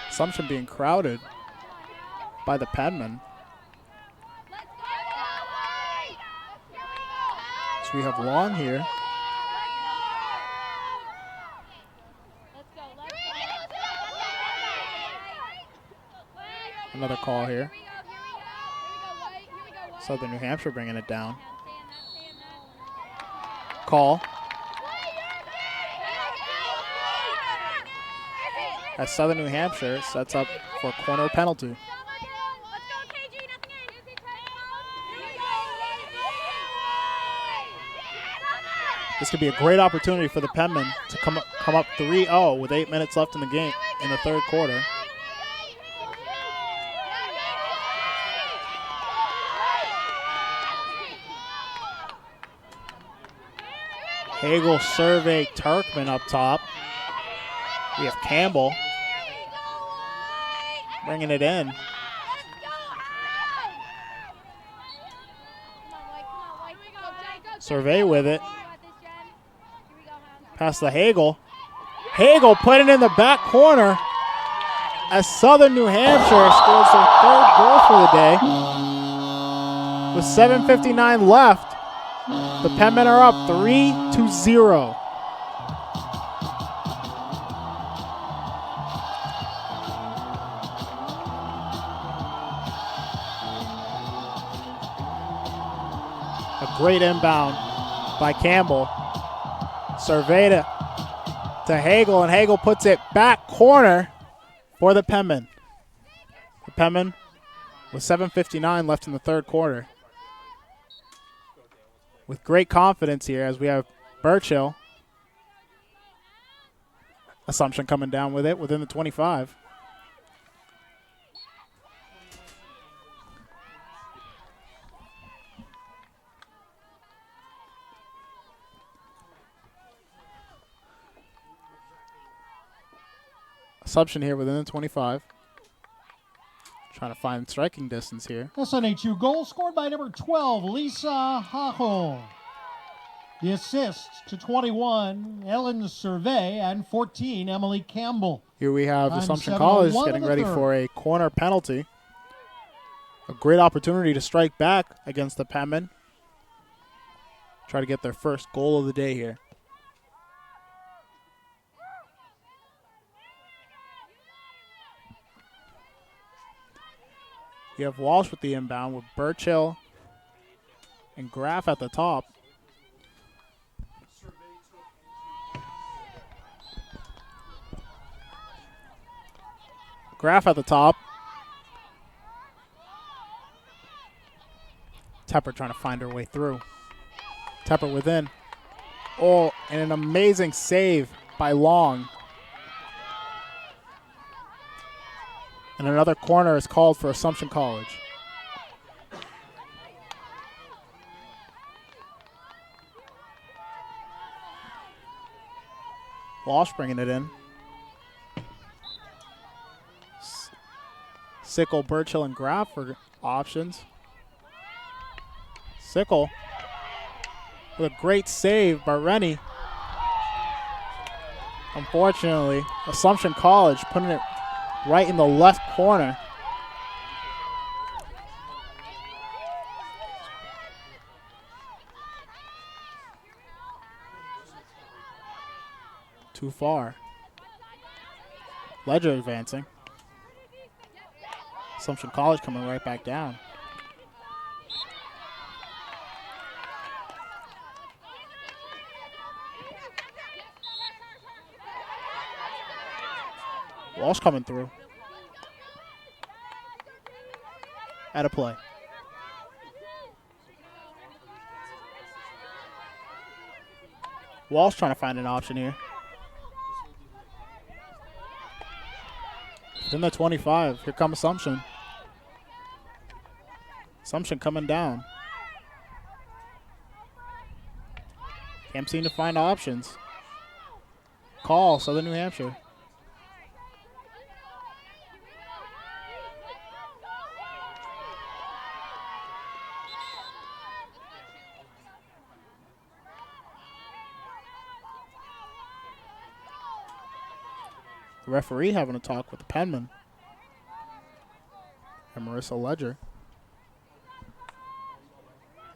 Assumption being crowded by the Penmen. So we have Long here. Another call here. Southern New Hampshire bringing it down. Call. As Southern New Hampshire sets up for a corner penalty. This could be a great opportunity for the Penmen to come up 3-0 with 8 minutes left in the game in the third quarter. Hagel survey Turkman up top. We have Campbell bringing it in. Survey with it. Pass to Hagel. Hagel put it in the back corner as Southern New Hampshire scores their third goal for the day. With 7:59 left, the Penmen are up 3-0. A great inbound by Campbell. Survey to Hagel, and Hagel puts it back corner for the Penmen. The Penmen with 7:59 left in the third quarter. With great confidence here as we have Burchill. Assumption coming down with it within the 25. Assumption here within the 25. Trying to find striking distance here. SNHU goal scored by number 12, Lisa Hachel. The assist to 21, Ellen Survey, and 14, Emily Campbell. Here we have Time Assumption 7:01 College in getting the ready third. for a corner penalty. A great opportunity to strike back against the Penmen. Try to get their first goal of the day here. You have Walsh with the inbound with Burchill and Graff at the top. Graff at the top. Tepper trying to find her way through. Tepper within. Oh, and an amazing save by Long. And another corner is called for Assumption College. Walsh bringing it in. Sickle, Burchill, and Graff for options. Sickle with a great save by Rennie. Unfortunately, Assumption College putting it right in the left corner. Too far. Ledger advancing. Assumption College coming right back down. Walsh coming through. At a play. Walsh trying to find an option here. In the 25. Here comes Assumption. Assumption coming down. Can't seem to find options. Call, Southern New Hampshire. The referee having a talk with the Penmen and Marissa Ledger.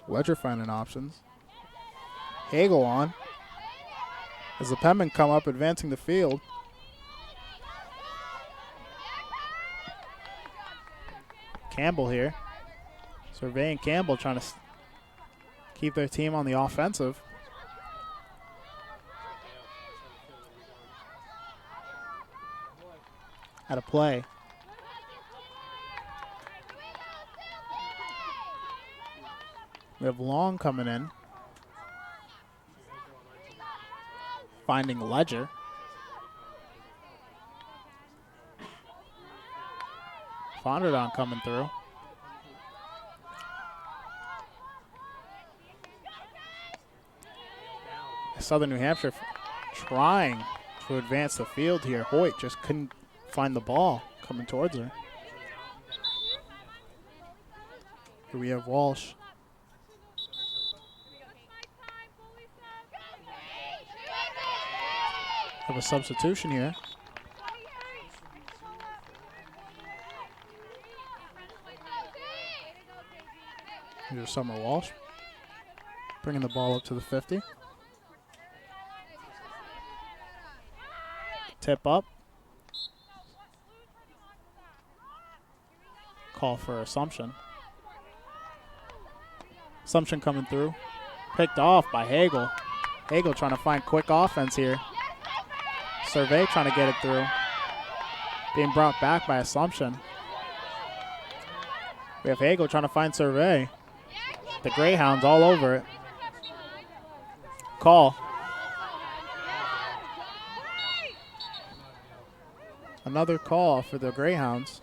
Ledger finding options. Hagel on. As the Penmen come up advancing the field. Campbell here. Surveying Campbell trying to keep their team on the offensive. At a play. We have Long coming in. Finding Ledger. Fonderdon coming through. Southern New Hampshire trying to advance the field here. Hoyt just couldn't find the ball coming towards her. Here we have Walsh. Have a substitution here. Here's Summer Walsh bringing the ball up to the 50. Tip up. Call for Assumption. Assumption coming through. Picked off by Hagel. Hagel trying to find quick offense here. Survey trying to get it through. Being brought back by Assumption. We have Hagel trying to find Survey. The Greyhounds all over it. Call. Another call for the Greyhounds.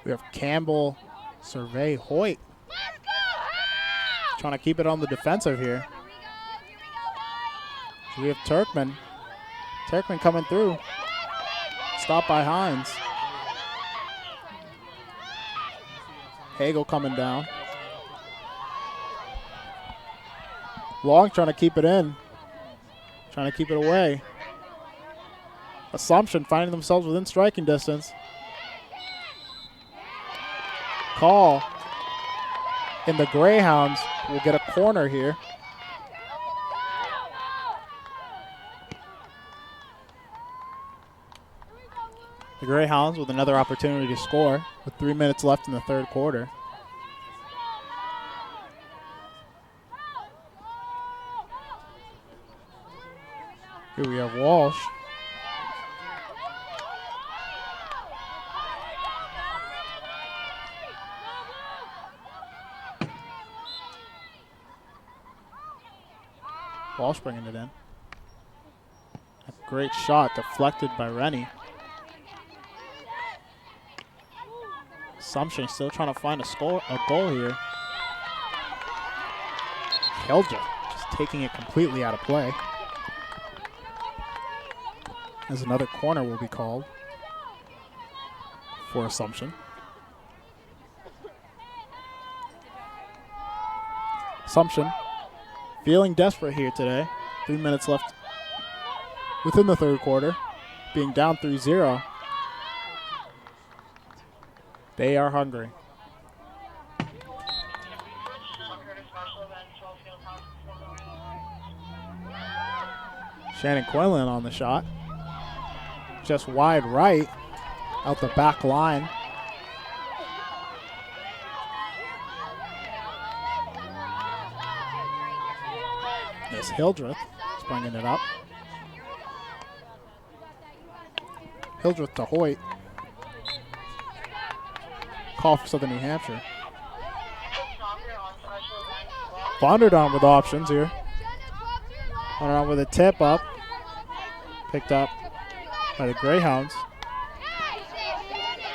We have Campbell, Survey, Hoyt. Trying to keep it on the defensive here. We have Turkman. Turkman coming through. Stopped by Hines. Hagel coming down. Long trying to keep it in. Trying to keep it away. Assumption finding themselves within striking distance. Call. And the Greyhounds will get a corner here. The Greyhounds with another opportunity to score with 3 minutes left in the third quarter. Here we have Walsh. Walsh bringing it in. A great shot deflected by Rennie. Assumption still trying to find a goal here. Hildreth just taking it completely out of play. As another corner will be called for Assumption. Assumption feeling desperate here today. 3 minutes left within the third quarter. Being down 3-0. They are hungry. Shannon Quinlan on the shot. Just wide right, out the back line. As Hildreth is bringing it up. Hildreth to Hoyt. Call for Southern New Hampshire. Bonderdon with options here. Bonderdon with a tip up. Picked up by the Greyhounds.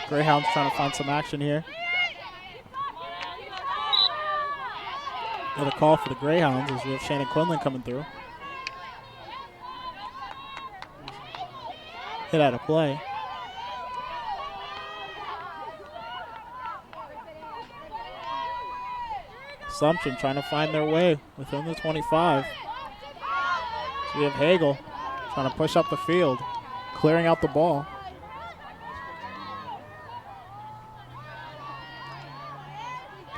Greyhounds trying to find some action here. Another call for the Greyhounds as we have Shannon Quinlan coming through. Hit out of play. Assumption trying to find their way within the 25. So we have Hagel trying to push up the field, clearing out the ball.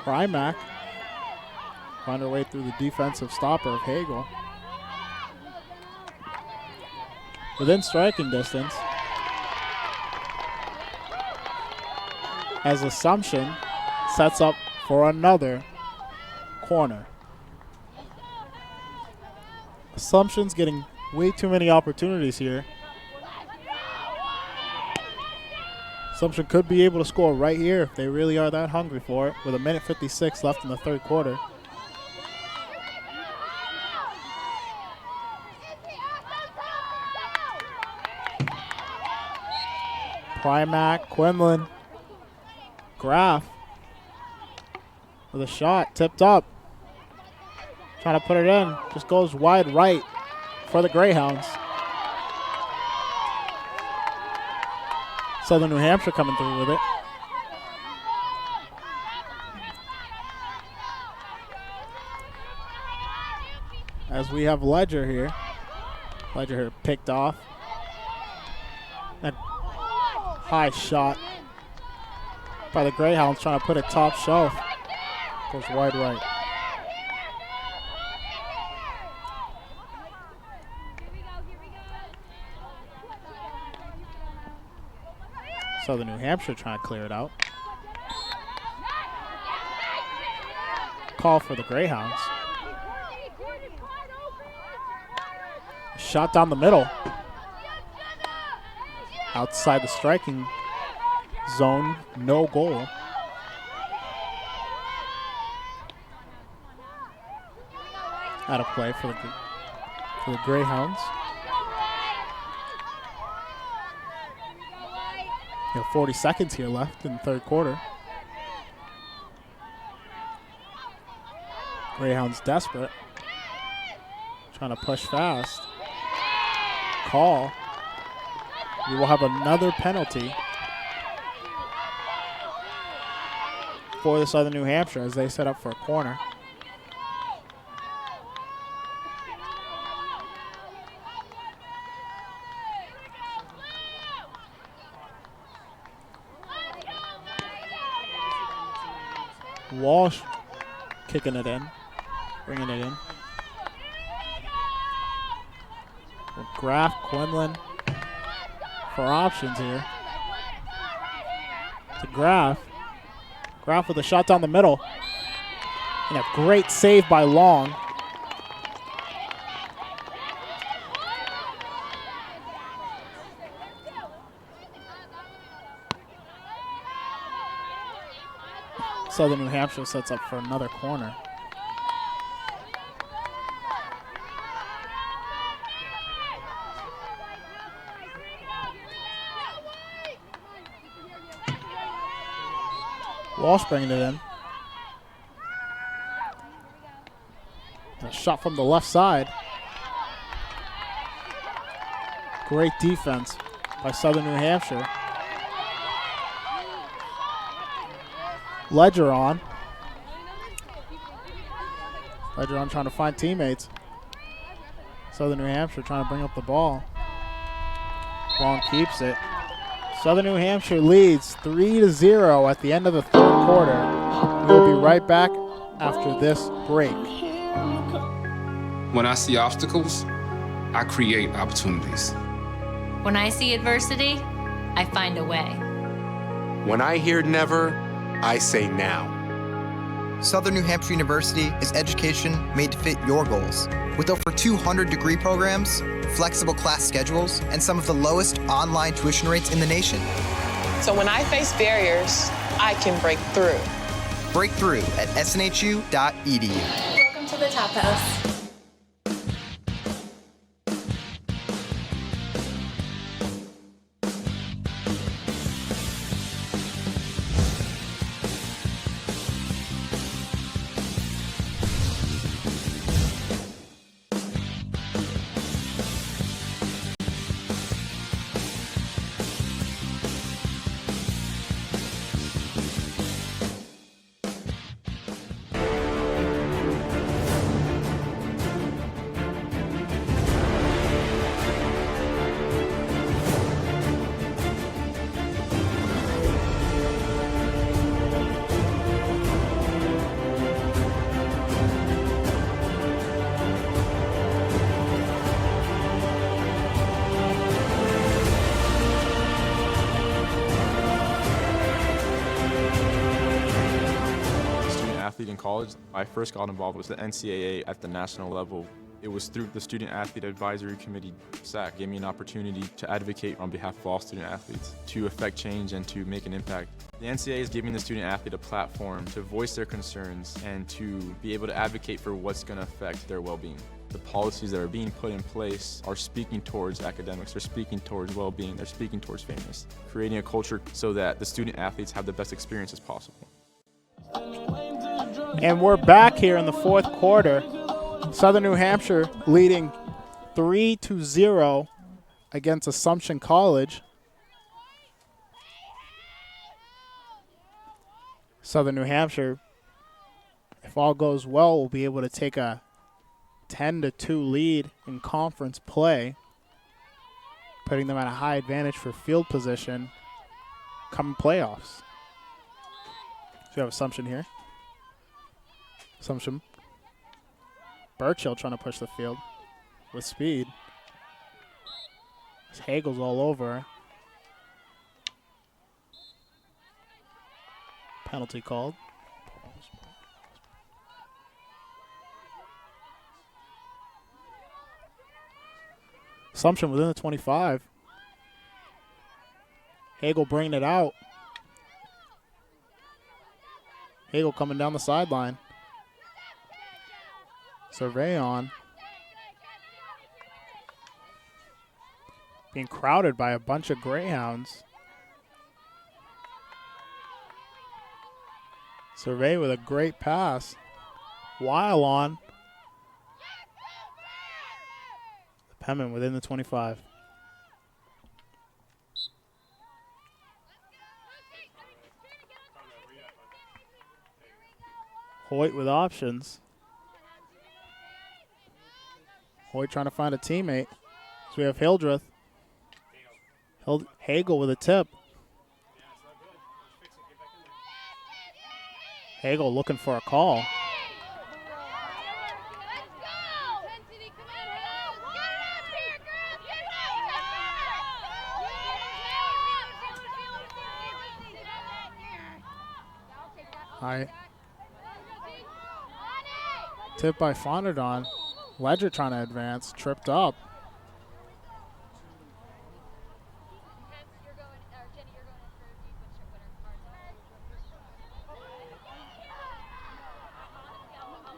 Primack find her way through the defensive stopper of Hagel. Within striking distance, as Assumption sets up for another corner. Assumption's getting way too many opportunities here. Assumption could be able to score right here if they really are that hungry for it, with 1:56 left in the third quarter. Primac, Quinlan, Graf with a shot, tipped up. Trying to put it in, just goes wide right for the Greyhounds. Southern New Hampshire coming through with it. As we have Ledger here. Ledger here picked off. And high shot by the Greyhounds, trying to put it top shelf. Goes wide right. Southern New Hampshire trying to clear it out. Call for the Greyhounds. Shot down the middle. Outside the striking zone, no goal. Out of play for the Greyhounds. You have 40 seconds here left in the third quarter. Greyhounds desperate. Trying to push fast. Call. We will have another penalty for the Southern New Hampshire as they set up for a corner. Walsh kicking it in, bringing it in. Graf, Quinlan for options here. To Graf. Graf with a shot down the middle. And a great save by Long. Southern New Hampshire sets up for another corner. Walsh bringing it in. A shot from the left side. Great defense by Southern New Hampshire. Ledger on. Ledger on trying to find teammates. Southern New Hampshire trying to bring up the ball. Long keeps it. Southern New Hampshire leads 3-0 at the end of the third quarter. We'll be right back after this break. When I see obstacles, I create opportunities. When I see adversity, I find a way. When I hear never, I say now. Southern New Hampshire University is education made to fit your goals. With over 200 degree programs, flexible class schedules, and some of the lowest online tuition rates in the nation. So when I face barriers, I can break through. Break through at snhu.edu. Welcome to the Top House. In college, I first got involved with the NCAA at the national level. It was through the Student Athlete Advisory Committee, SAC, gave me an opportunity to advocate on behalf of all student athletes, to affect change and to make an impact. The NCAA is giving the student athlete a platform to voice their concerns and to be able to advocate for what's going to affect their well-being. The policies that are being put in place are speaking towards academics, they're speaking towards well-being, they're speaking towards fairness, creating a culture so that the student athletes have the best experiences possible. And we're back here in the fourth quarter. Southern New Hampshire leading 3-0 against Assumption College. Southern New Hampshire, if all goes well, will be able to take a 10-2 lead in conference play, putting them at a high advantage for field position come playoffs. So you have Assumption here. Assumption. Burchill trying to push the field with speed. Hagel's all over. Penalty called. Assumption within the 25. Hagel bringing it out. Hagel coming down the sideline. Survey on. Being crowded by a bunch of Greyhounds. Survey with a great pass. While on. Penmen within the 25. Hoyt with options. Hoyt trying to find a teammate. So we have Hildreth. Hagel with a tip. Hagel looking for a call. High. Tip by Fonadon. Ledger trying to advance, tripped up.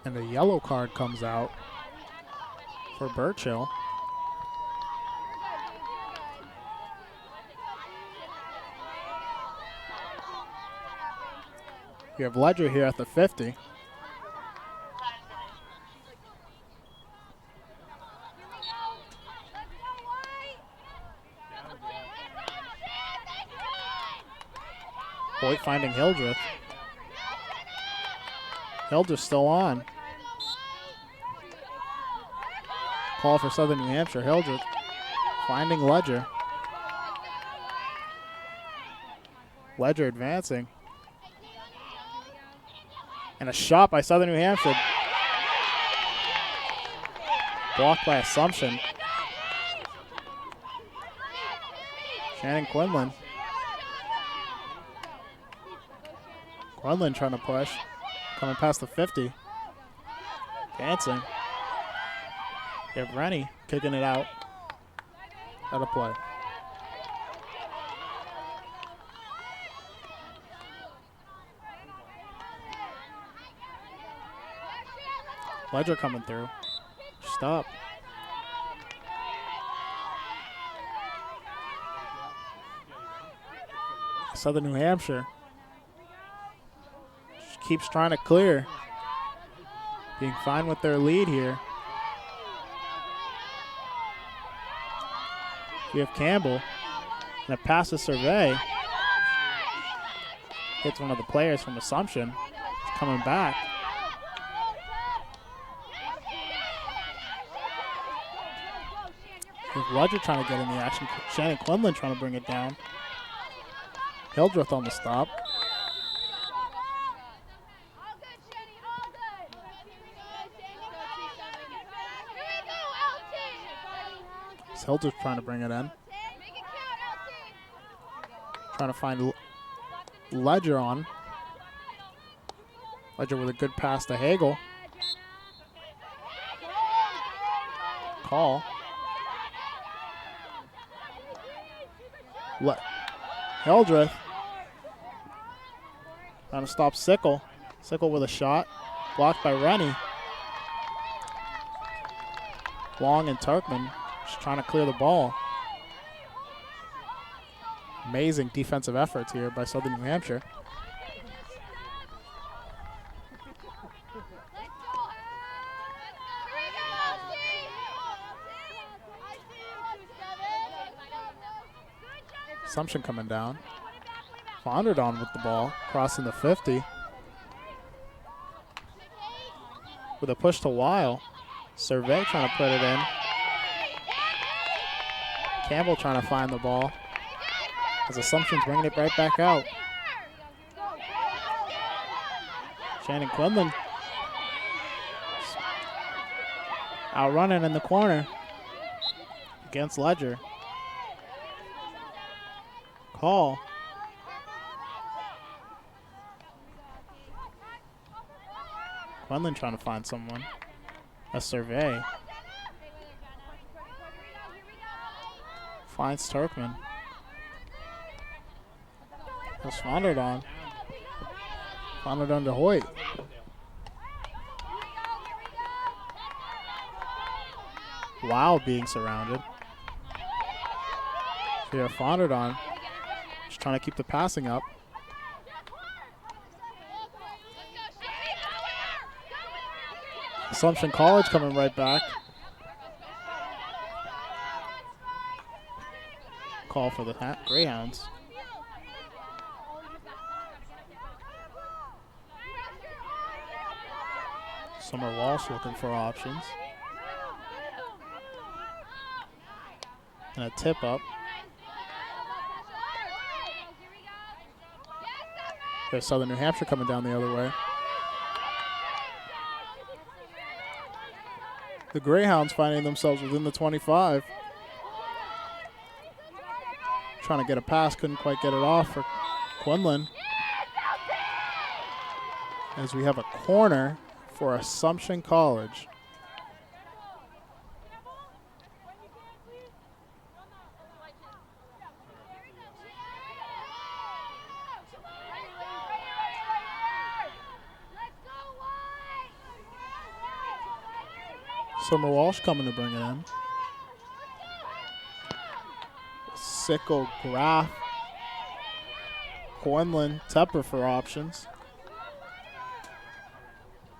And a yellow card comes out for Burchill. We have Ledger here at the 50. Hoyt finding Hildreth. Hildreth still on. Call for Southern New Hampshire. Hildreth finding Ledger. Ledger advancing. And a shot by Southern New Hampshire. Blocked by Assumption. Shannon Quinlan. Quinlan trying to push. Coming past the 50. Dancing. You have Rennie kicking it out. Out of play. Ledger coming through. Stop. Southern New Hampshire just keeps trying to clear. Being fine with their lead here. We have Campbell. And a pass to Survey. Hits one of the players from Assumption. It's coming back. With Ledger trying to get in the action. Shannon Quinlan trying to bring it down. Hildreth on the stop. Hildreth trying to bring it in. Trying to find Ledger on. Ledger with a good pass to Hagel. Call. Hildreth trying to stop Sickle. Sickle with a shot. Blocked by Rennie. Long and Turkman just trying to clear the ball. Amazing defensive efforts here by Southern New Hampshire. Assumption coming down. Fonderdon with the ball, crossing the 50. With a push to Weil. Survey trying to put it in. Campbell trying to find the ball. As Assumption's bringing it right back out. Shannon Quinlan outrunning in the corner against Ledger. Call. Quinlan trying to find someone. A Survey. Finds Turkman. That's Fonderdon. Fonderdon to Hoyt. Wow, being surrounded. Here, Fonderdon just trying to keep the passing up. Assumption College coming right back. Call for the Greyhounds. Summer Walsh looking for options. And a tip up. There's Southern New Hampshire coming down the other way. The Greyhounds finding themselves within the 25. Trying to get a pass, couldn't quite get it off for Quinlan. As we have a corner for Assumption College. Summer Walsh coming to bring it in. Sickle, Graff, Quinlan, Tepper for options.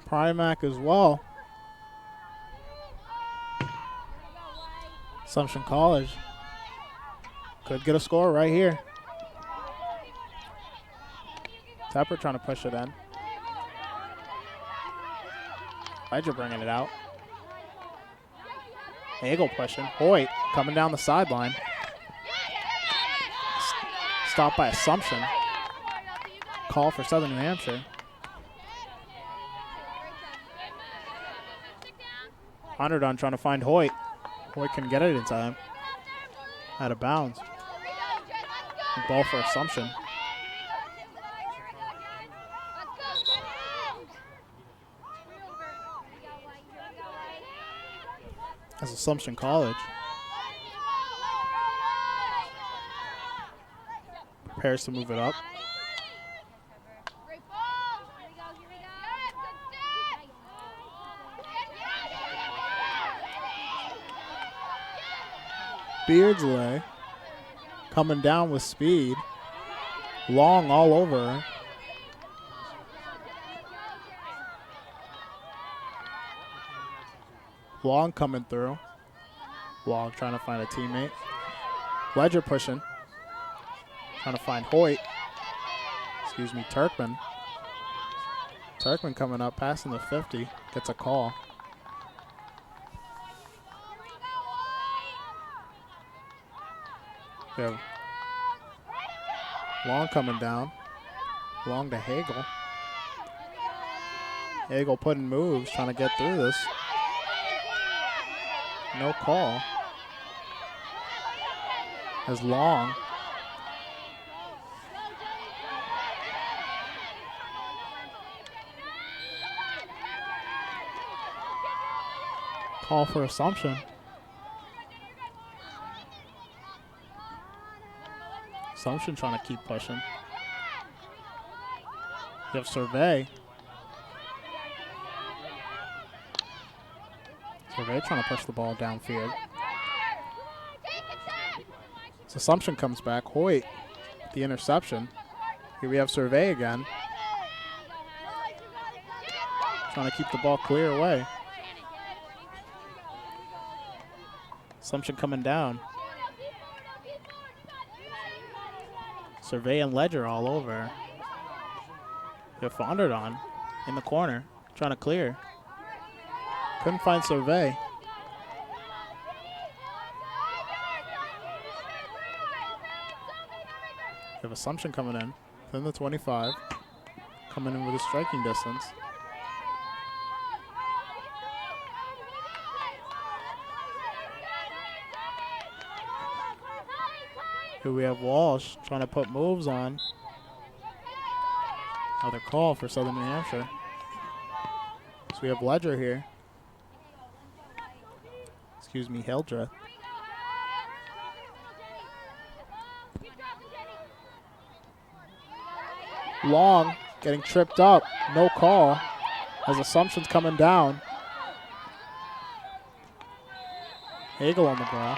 Primac as well. Assumption College could get a score right here. Tepper trying to push it in. Ledger bringing it out. Hagel pushing. Hoyt coming down the sideline. Stopped by Assumption. Call for Southern New Hampshire. Fonderdon trying to find Hoyt. Hoyt can get it in time. Out of bounds. Ball for Assumption. As Assumption College prepares to move it up. Beardsley coming down with speed. Long all over her. Long coming through. Long trying to find a teammate. Ledger pushing. Trying to find Hoyt. Excuse me, Turkman. Turkman coming up, passing the 50. Gets a call. There. Long coming down. Long to Hagel. Hagel putting moves, trying to get through this. No call. As Long. Call for Assumption. Assumption trying to keep pushing. You have Survey. Survey trying to push the ball downfield. So Assumption comes back. Hoyt, the interception. Here we have Survey again. Trying to keep the ball clear away. Assumption coming down. Survey and Ledger all over. They're Fondard on in the corner, trying to clear. Couldn't find Survey. You have Assumption coming in, within the 25, coming in with a striking distance. Here we have Walsh trying to put moves on. Another call for Southern New Hampshire. So we have Ledger here. Excuse me, Hildreth. Long getting tripped up. No call as Assumption's coming down. Hagel on the ball.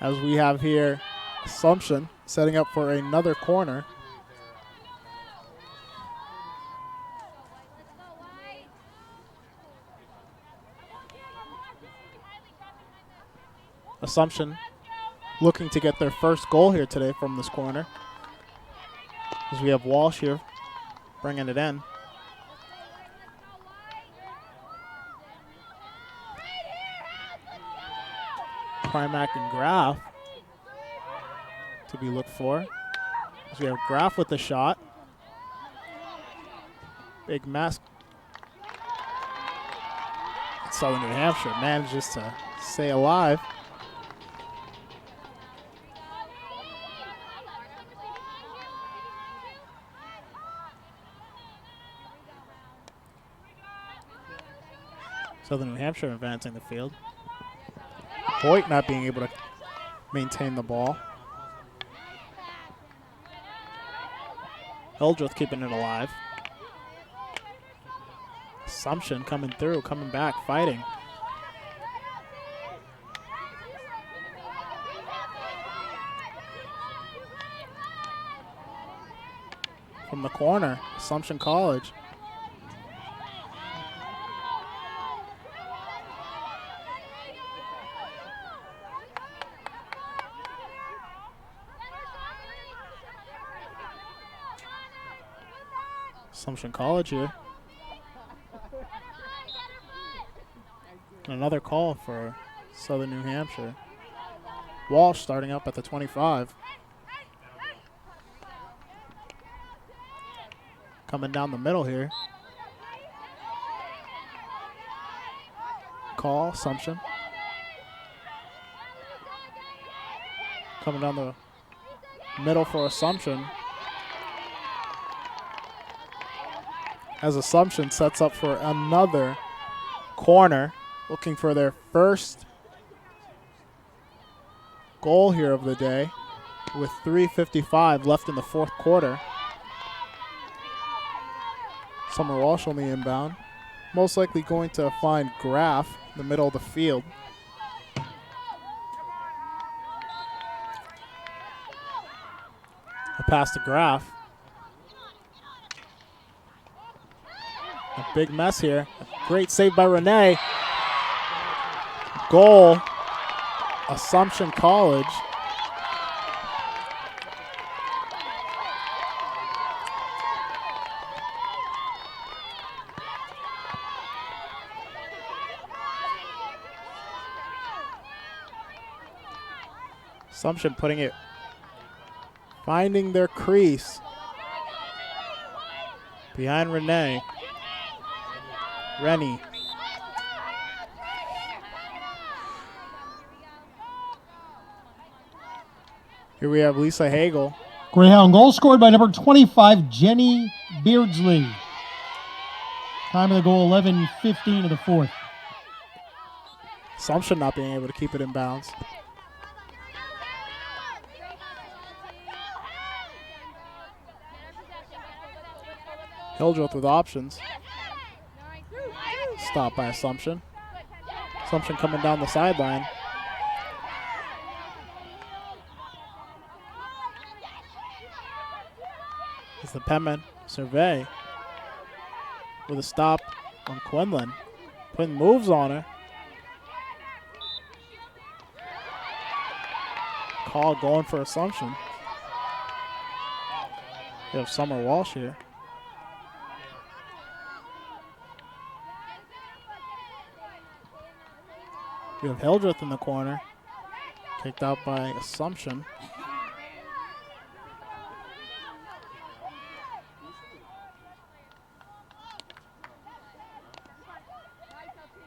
As we have here Assumption setting up for another corner. Assumption looking to get their first goal here today from this corner. As we have Walsh here bringing it in. Primack and Graf to be looked for. So we have Graf with the shot. Big mess. Southern New Hampshire manages to stay alive. Southern New Hampshire advancing the field. Hoyt not being able to maintain the ball. Hildreth keeping it alive. Assumption coming through, coming back, fighting. From the corner, Assumption College. Assumption College here. And another call for Southern New Hampshire. Walsh starting up at the 25. Coming down the middle here. Call, Assumption. Coming down the middle for Assumption. As Assumption sets up for another corner, looking for their first goal here of the day with 3:55 left in the fourth quarter. Summer Walsh on the inbound. Most likely going to find Graf in the middle of the field. A pass to Graf. A big mess here. Great save by Renee. Goal, Assumption College. Assumption putting it, finding their crease behind Renee. Rennie. Here we have Lisa Hagel. Greyhound goal scored by number 25, Jenny Beardsley. Time of the goal, 11:15 of the fourth. Assumption not being able to keep it in bounds. Hildreth with options. Stopped by Assumption. Assumption coming down the sideline. It's the Penmen survey with a stop on Quinlan. Quinn moves on her. Call going for Assumption. We have Summer Walsh here. We have Hildreth in the corner. Kicked out by Assumption.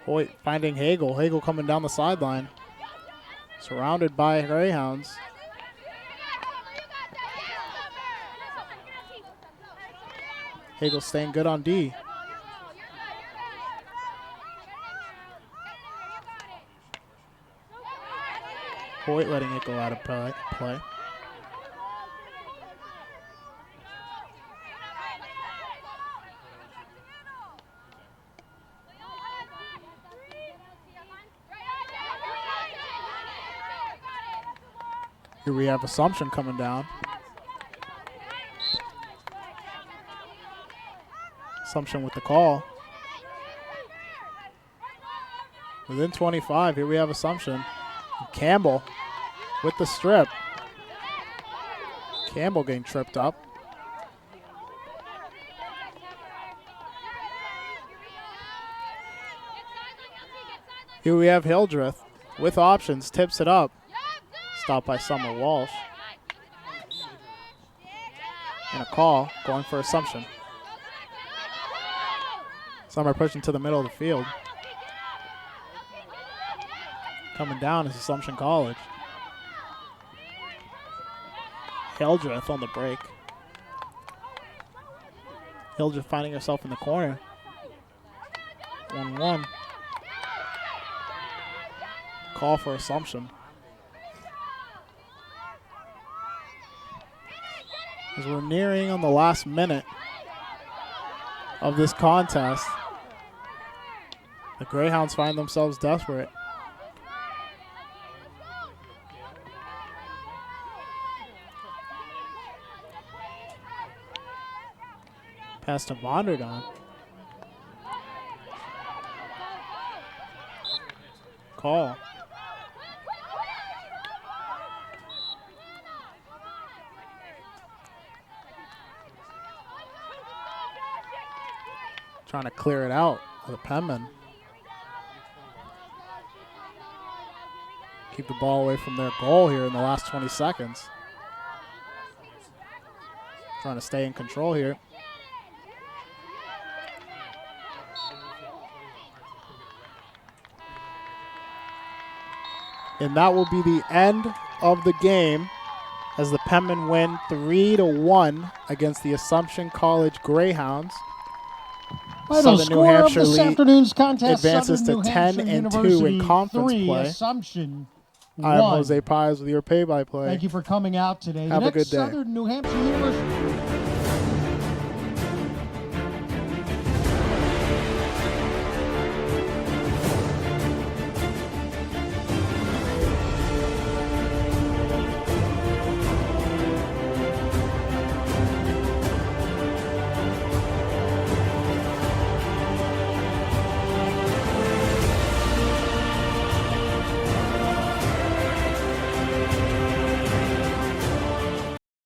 Hoyt finding Hagel. Hagel coming down the sideline. Surrounded by Greyhounds. Hagel staying good on D. Hoyt letting it go out of play. Here we have Assumption coming down. Assumption with the call. Within 25, here we have Assumption. And Campbell with the strip. Campbell getting tripped up. Here we have Hildreth with options, tips it up. Stopped by Summer Walsh. And a call going for Assumption. Summer pushing to the middle of the field. Coming down is Assumption College. Hildreth on the break. Hildreth finding herself in the corner. 1-1. Call for Assumption. As we're nearing on the last minute of this contest, the Greyhounds find themselves desperate. Pass to Vonderdon. Call. Trying to clear it out of the Penmen. Keep the ball away from their goal here in the last 20 seconds. Trying to stay in control here. And that will be the end of the game as the Penmen win 3-1 against the Assumption College Greyhounds. Final Southern New score Hampshire of this League afternoon's contest, advances Southern to New Hampshire 10-2 University in conference 3, play. Assumption I'm 1. Jose Pies with your pay-by-play. Thank you for coming out today. Have the a good next day. Southern New Hampshire University